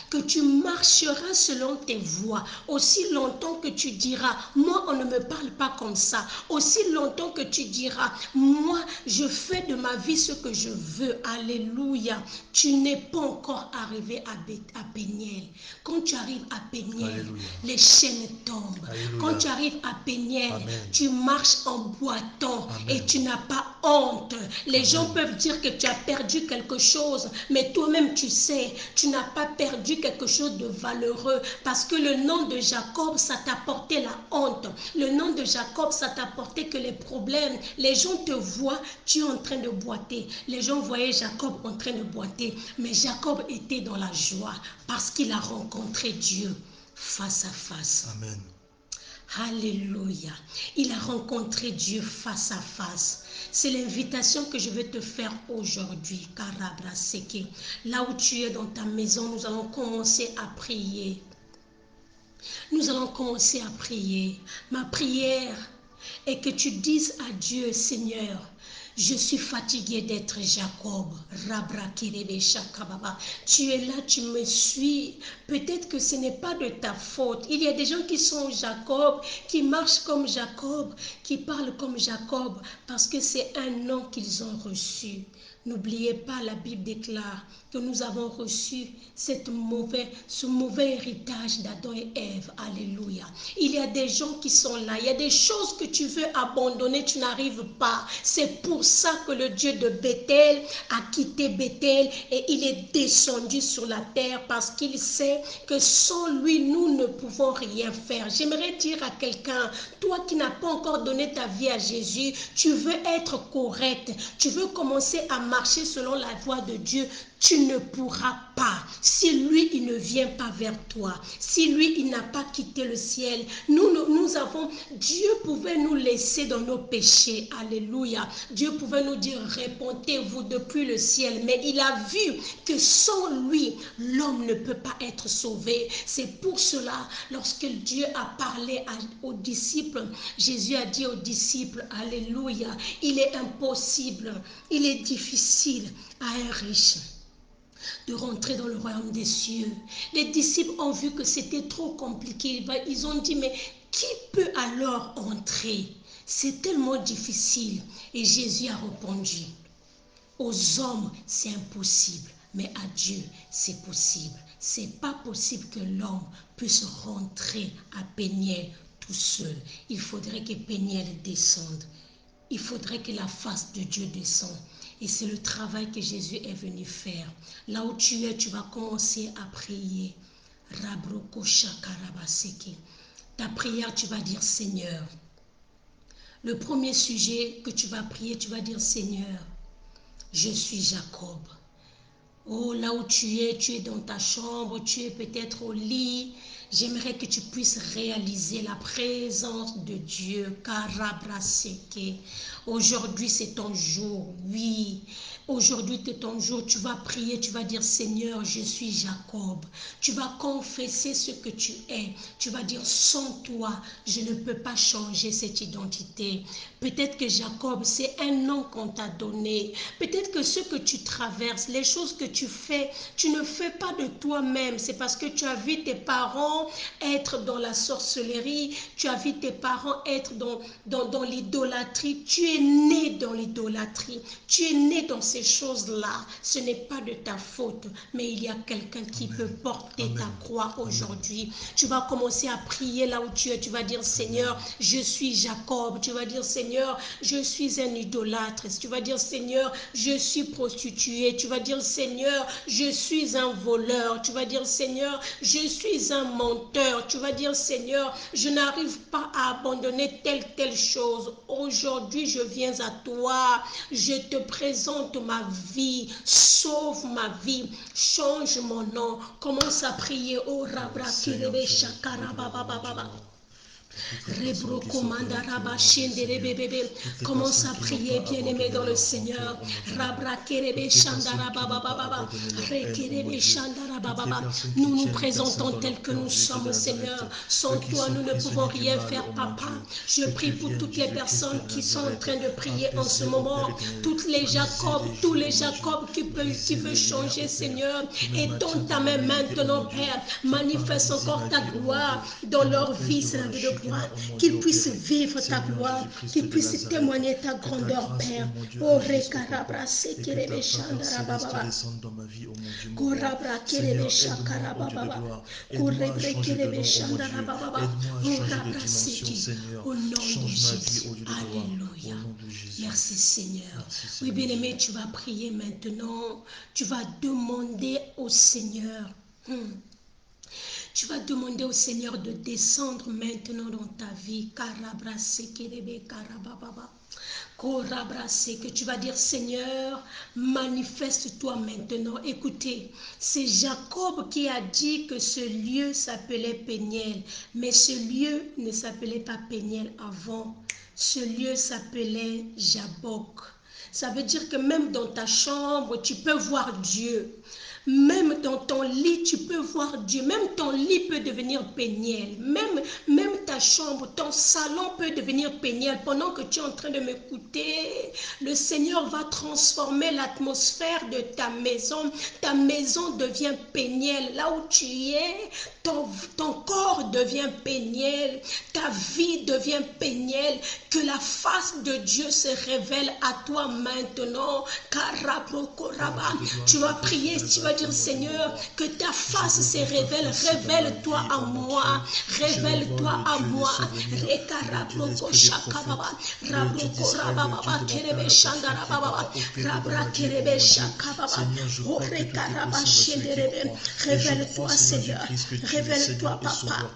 que tu marcheras selon tes voies, aussi longtemps que tu diras, moi on ne me parle pas comme ça, aussi longtemps que tu diras, moi je fais de ma vie ce que je veux, alléluia, tu n'es pas encore arrivé à Péniel. Quand tu arrives à Péniel, alléluia, les chaînes tombent. Alléluia. Quand tu arrives à Péniel, amen, tu marches en boitant, amen, et tu n'as pas honte. Les amen, gens peuvent dire que tu as perdu quelque chose, mais toi-même tu sais, tu n'as pas perdu quelque chose de valeureux, parce que le nom de Jacob, ça t'a porté la honte. Le nom de Jacob, ça t'a porté que les problèmes. Les gens te voient, tu es en train de boiter. Les gens voyaient Jacob en train de boiter, mais Jacob était dans la joie parce qu'il a rencontré Dieu face à face. Amen. Alléluia. Il a rencontré Dieu face à face. C'est l'invitation que je veux te faire aujourd'hui. Là où tu es dans ta maison, nous allons commencer à prier. Nous allons commencer à prier. Ma prière est que tu dises à Dieu, Seigneur, je suis fatigué d'être Jacob. Tu es là, tu me suis. Peut-être que ce n'est pas de ta faute. Il y a des gens qui sont Jacob, qui marchent comme Jacob, qui parlent comme Jacob, parce que c'est un nom qu'ils ont reçu. N'oubliez pas, la Bible déclare que nous avons reçu ce mauvais héritage d'Adam et Ève. Alléluia. Il y a des gens qui sont là. Il y a des choses que tu veux abandonner, tu n'arrives pas. C'est pour ça que le Dieu de Bethel a quitté Bethel et il est descendu sur la terre parce qu'il sait que sans lui, nous ne pouvons rien faire. J'aimerais dire à quelqu'un, toi qui n'as pas encore donné ta vie à Jésus, tu veux être correct, tu veux commencer à marcher selon la voie de Dieu, tu ne pourras pas. Si lui, il ne vient pas vers toi, si lui, il n'a pas quitté le ciel, Dieu pouvait nous laisser dans nos péchés. Alléluia. Dieu pouvait nous dire, répondez-vous depuis le ciel. Mais il a vu que sans lui, l'homme ne peut pas être sauvé. C'est pour cela, lorsque Dieu a parlé aux disciples, Jésus a dit aux disciples, alléluia, il est impossible, il est difficile à un riche de rentrer dans le royaume des cieux. Les disciples ont vu que c'était trop compliqué. Ils ont dit, mais qui peut alors entrer? C'est tellement difficile. Et Jésus a répondu, aux hommes, c'est impossible, mais à Dieu, c'est possible. C'est pas possible que l'homme puisse rentrer à Péniel tout seul. Il faudrait que Péniel descende. Il faudrait que la face de Dieu descende. Et c'est le travail que Jésus est venu faire. Là où tu es, tu vas commencer à prier. Ta prière, tu vas dire, Seigneur. Le premier sujet que tu vas prier, tu vas dire, Seigneur, je suis Jacob. Oh, là où tu es dans ta chambre, tu es peut-être au lit. J'aimerais que tu puisses réaliser la présence de Dieu. Aujourd'hui, c'est ton jour. Oui, aujourd'hui, c'est ton jour. Tu vas prier, tu vas dire, Seigneur, je suis Jacob. Tu vas confesser ce que tu es. Tu vas dire, sans toi, je ne peux pas changer cette identité. Peut-être que Jacob, c'est un nom qu'on t'a donné. Peut-être que ce que tu traverses, les choses que tu fais, tu ne fais pas de toi-même. C'est parce que tu as vu tes parents être dans la sorcellerie. Tu as vu tes parents être dans l'idolâtrie. Tu es né dans l'idolâtrie. Tu es né dans ces choses-là. Ce n'est pas de ta faute, mais il y a quelqu'un qui peut porter ta croix aujourd'hui. Tu vas commencer à prier là où tu es. Tu vas dire, Seigneur, je suis Jacob. Tu vas dire, Seigneur, je suis un idolâtre. Tu vas dire, Seigneur, je suis prostituée. Tu vas dire, Seigneur, je suis un voleur. Tu vas dire, Seigneur, je suis un menteur. Tu vas dire, Seigneur, je n'arrive pas à abandonner telle chose. Aujourd'hui, je viens à toi. Je te présente ma vie. Sauve ma vie. Change mon nom. Commence à prier. Oh, Rabra Kirebe Shakara Baba Baba. Commence à prier, bien-aimé dans le Seigneur. Nous nous présentons tels que nous sommes, Seigneur. Sans toi, nous ne pouvons rien faire, Papa. Je prie pour toutes les personnes qui sont en train de prier en ce moment. Toutes les Jacob, tous les Jacob qui veulent changer, Seigneur. Et dans ta main maintenant, Père, manifeste encore ta gloire dans leur vie, Seigneur de gloire. Qu'ils puissent vivre ta gloire, qu'ils puissent témoigner ta grandeur, Père. Oh, Rekarabra, Sekerebe Shandara Baba. Korabra Kerebe Shakara Baba. Korebre Kerebe Shandara Baba. Oh, Rabra Seki. Au nom de Jésus. Alléluia. Merci Seigneur. Oui, bien-aimé, tu vas prier maintenant. Tu vas demander au Seigneur. Tu vas demander au Seigneur de descendre maintenant dans ta vie. Que tu vas dire, Seigneur, manifeste-toi maintenant. Écoutez, c'est Jacob qui a dit que ce lieu s'appelait Péniel, mais ce lieu ne s'appelait pas Péniel avant. Ce lieu s'appelait Jabok. Ça veut dire que même dans ta chambre, tu peux voir Dieu. Même dans ton lit, tu peux voir Dieu. Même ton lit peut devenir Péniel. Même ta chambre, ton salon peut devenir Péniel. Pendant que tu es en train de m'écouter, le Seigneur va transformer l'atmosphère de ta maison. Ta maison devient Péniel. Là où tu es, ton corps devient Péniel. Ta vie devient Péniel. Que la face de Dieu se révèle à toi maintenant. Tu vas prier, tu vas dire, Seigneur, que ta face se révèle. Révèle-toi à moi. Révèle-toi à moi. Révèle-toi, Seigneur. Révèle-toi, Papa.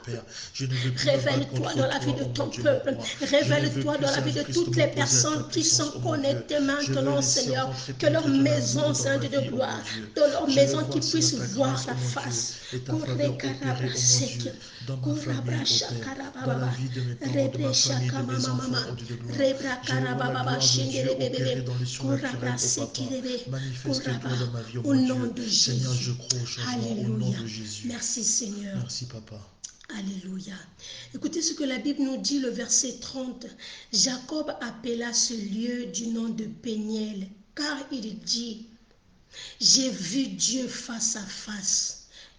Révèle-toi dans la vie de ton peuple. Révèle-toi dans la vie de toutes les personnes qui sont connectées maintenant, Seigneur. Que leur maison, Sainte de gloire, dans leur maison, qu'ils puissent voir la face. Dans la vie de mes parents, dans la vie de mes familles, de mes enfants, au Dieu de gloire. Je vois la gloire de Dieu opérer dans le surnaturel, oh Papa. Manifeste-toi dans ma vie, oh mon Dieu. Seigneur, je crois au changement au nom de Jésus. Merci Seigneur. Merci Papa. Alléluia. Écoutez ce que la Bible nous dit, le verset 30. Jacob appela ce lieu du nom de Péniel, car il dit, j'ai vu Dieu face à face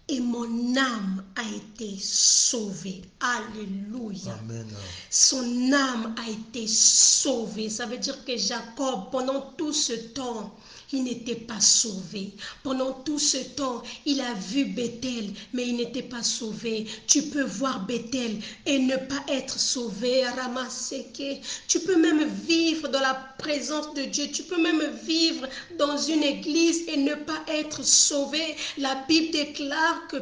et mon âme a été sauvée. Alléluia. Amen. Son âme a été sauvée. Ça veut dire que Jacob, pendant tout ce temps, il n'était pas sauvé. Pendant tout ce temps, il a vu Bethel, mais il n'était pas sauvé. Tu peux voir Bethel et ne pas être sauvé. Ramaseke. Tu peux même vivre dans la présence de Dieu. Tu peux même vivre dans une église et ne pas être sauvé. La Bible déclare que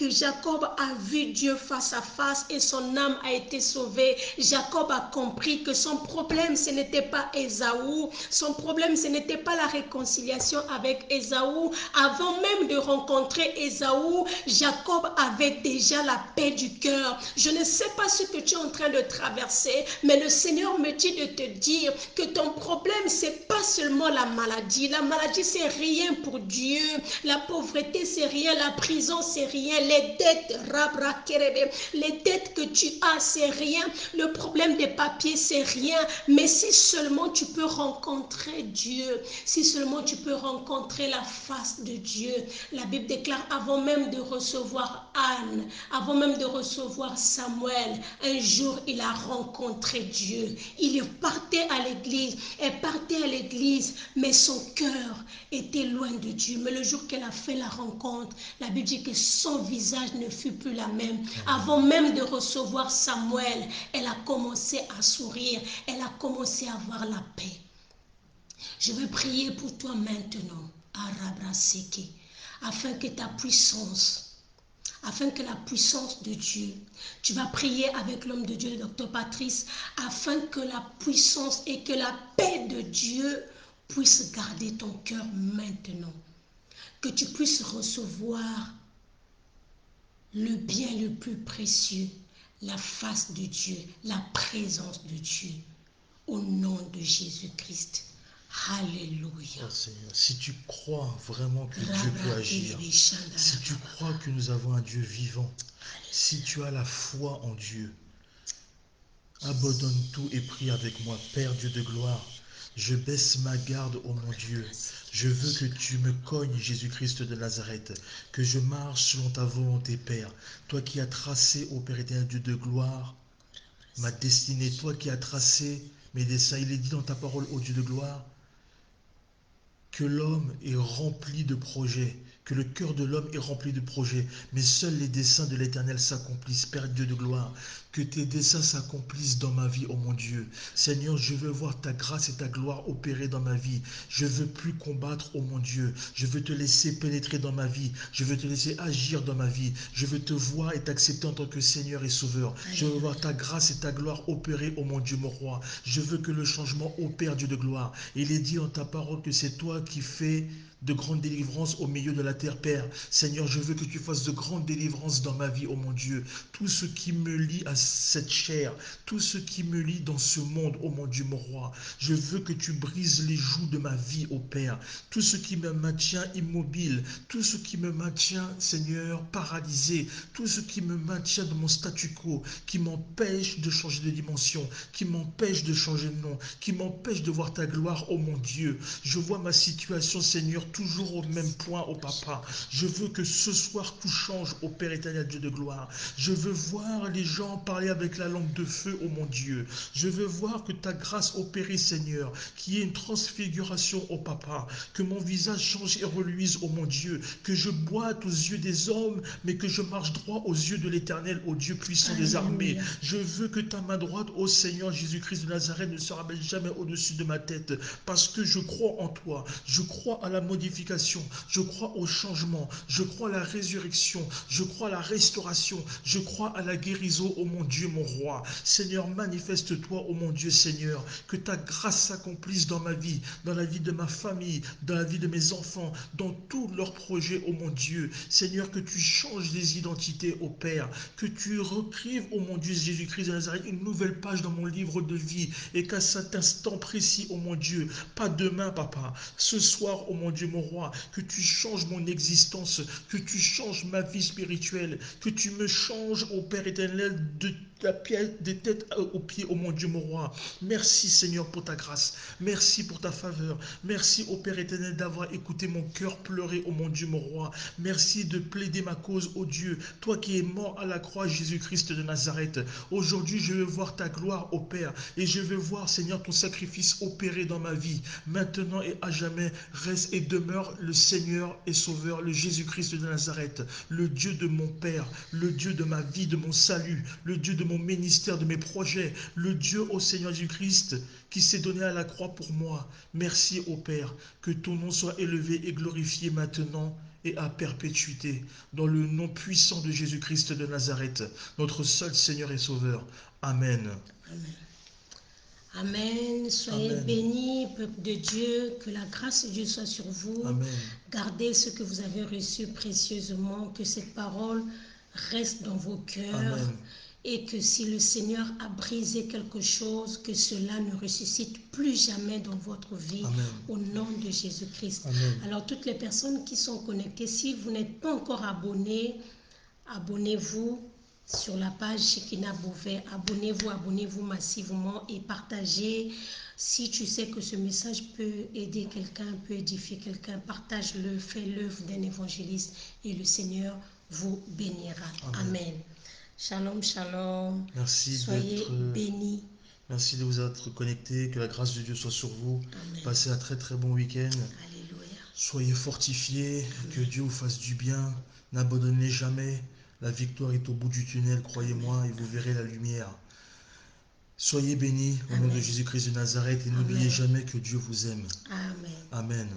Jacob a vu Dieu face à face et son âme a été sauvée. Jacob a compris que son problème, ce n'était pas Ésaü. Son problème, ce n'était pas la réconciliation avec Ésaü. Avant même de rencontrer Ésaü, Jacob avait déjà la paix du cœur. Je ne sais pas ce que tu es en train de traverser, mais le Seigneur me dit de te dire que ton problème, c'est pas seulement la maladie. La maladie, c'est rien pour Dieu. La pauvreté, c'est rien. La prison, c'est rien. Les dettes, les dettes que tu as, c'est rien. Le problème des papiers, c'est rien. Mais si seulement tu peux rencontrer Dieu, si seulement tu peux rencontrer la face de Dieu. La Bible déclare, avant même de recevoir Anne, avant même de recevoir Samuel, un jour il a rencontré Dieu. Il partait à l'église, mais son cœur était loin de Dieu. Mais le jour qu'elle a fait la rencontre, la Bible dit que son visage ne fut plus la même. Avant même de recevoir Samuel, elle a commencé à sourire, elle a commencé à avoir la paix. Je veux prier pour toi maintenant, Arabraseke, afin que ta puissance, afin que la puissance de Dieu, tu vas prier avec l'homme de Dieu, le docteur Patrice, afin que la puissance et que la paix de Dieu puisse garder ton cœur maintenant. Que tu puisses recevoir le bien le plus précieux, la face de Dieu, la présence de Dieu, au nom de Jésus-Christ. Alléluia. Oh Seigneur, si tu crois vraiment que Dieu peut agir, si tu crois que nous avons un Dieu vivant, si tu as la foi en Dieu, abandonne tout et prie avec moi. Père Dieu de gloire, je baisse ma garde, ô mon Dieu. Je veux que tu me cognes, Jésus-Christ de Nazareth, que je marche selon ta volonté, Père. Toi qui as tracé, ô Père éternel, Dieu de gloire, ma destinée, toi qui as tracé mes desseins. Il est dit dans ta parole, ô Dieu de gloire, que l'homme est rempli de projets, que le cœur de l'homme est rempli de projets, mais seuls les desseins de l'Éternel s'accomplissent. Père Dieu de gloire, que tes desseins s'accomplissent dans ma vie, ô mon Dieu. Seigneur, je veux voir ta grâce et ta gloire opérer dans ma vie. Je veux plus combattre, ô mon Dieu. Je veux te laisser pénétrer dans ma vie. Je veux te laisser agir dans ma vie. Je veux te voir et t'accepter en tant que Seigneur et Sauveur. Je veux voir ta grâce et ta gloire opérer, ô mon Dieu, mon roi. Je veux que le changement opère, Dieu de gloire. Il est dit en ta parole que c'est toi qui fais de grandes délivrances au milieu de la terre, Père. Seigneur, je veux que tu fasses de grandes délivrances dans ma vie, ô mon Dieu. Tout ce qui me lie à cette chair, tout ce qui me lie dans ce monde, ô mon Dieu, mon roi. Je veux que tu brises les joues de ma vie, ô Père. Tout ce qui me maintient immobile, tout ce qui me maintient, Seigneur, paralysé, tout ce qui me maintient dans mon statu quo, qui m'empêche de changer de dimension, qui m'empêche de changer de nom, qui m'empêche de voir ta gloire, ô mon Dieu. Je vois ma situation, Seigneur, toujours au même point, ô Papa. Je veux que ce soir tout change, ô Père éternel, Dieu de gloire. Je veux voir les gens parler avec la langue de feu, ô mon Dieu. Je veux voir que ta grâce opère, Seigneur, qu'il y ait une transfiguration, ô Papa, que mon visage change et reluise, ô mon Dieu, que je boite aux yeux des hommes, mais que je marche droit aux yeux de l'Éternel, ô Dieu puissant des armées. Je veux que ta main droite, ô Seigneur Jésus-Christ de Nazareth, ne se rappelle jamais au-dessus de ma tête, parce que je crois en toi, je crois à la modification, je crois au changement, je crois à la résurrection, je crois à la restauration, je crois à la guérison, ô mon Dieu, mon roi. Seigneur, manifeste-toi, ô mon Dieu, Seigneur, que ta grâce s'accomplisse dans ma vie, dans la vie de ma famille, dans la vie de mes enfants, dans tous leurs projets, ô mon Dieu. Seigneur, que tu changes les identités, ô Père, que tu recrives, ô mon Dieu, Jésus-Christ de Nazareth, une nouvelle page dans mon livre de vie, et qu'à cet instant précis, ô mon Dieu, pas demain, Papa, ce soir, ô mon Dieu, mon roi, que tu changes mon existence, que tu changes ma vie spirituelle, que tu me changes, ô Père éternel, de la pied, des têtes aux pieds, ô mon Dieu, mon roi. Merci, Seigneur, pour ta grâce. Merci pour ta faveur. Merci, ô Père éternel, d'avoir écouté mon cœur pleurer, ô mon Dieu, mon roi. Merci de plaider ma cause, ô Dieu. Toi qui es mort à la croix, Jésus-Christ de Nazareth. Aujourd'hui, je veux voir ta gloire, ô Père, et je veux voir, Seigneur, ton sacrifice opérer dans ma vie. Maintenant et à jamais, reste et demeure le Seigneur et Sauveur, le Jésus-Christ de Nazareth, le Dieu de mon Père, le Dieu de ma vie, de mon salut, le Dieu de mon ministère, de mes projets, le Dieu, ô Seigneur Jésus-Christ, qui s'est donné à la croix pour moi. Merci, ô Père, que ton nom soit élevé et glorifié maintenant et à perpétuité, dans le nom puissant de Jésus-Christ de Nazareth, notre seul Seigneur et Sauveur. Amen. Amen. Amen. Soyez Amen. bénis, peuple de Dieu. Que la grâce de Dieu soit sur vous. Amen. Gardez ce que vous avez reçu précieusement. Que cette parole reste dans vos cœurs. Amen. Et que si le Seigneur a brisé quelque chose, que cela ne ressuscite plus jamais dans votre vie. Amen. Au nom de Jésus-Christ. Amen. Alors toutes les personnes qui sont connectées, si vous n'êtes pas encore abonnés, abonnez-vous sur la page Shekinah Beauvais. Abonnez-vous massivement et partagez. Si tu sais que ce message peut aider quelqu'un, peut édifier quelqu'un, partage-le, fais l'œuvre d'un évangéliste et le Seigneur vous bénira. Amen. Amen. Shalom, shalom. Merci. Soyez bénis. Merci de vous être connectés. Que la grâce de Dieu soit sur vous. Amen. Passez un très très bon week-end. Alléluia. Soyez fortifiés. Que Dieu vous fasse du bien. N'abandonnez jamais. La victoire est au bout du tunnel, croyez-moi, et vous verrez la lumière. Soyez bénis au nom de Jésus-Christ de Nazareth et n'oubliez jamais que Dieu vous aime. Amen. Amen.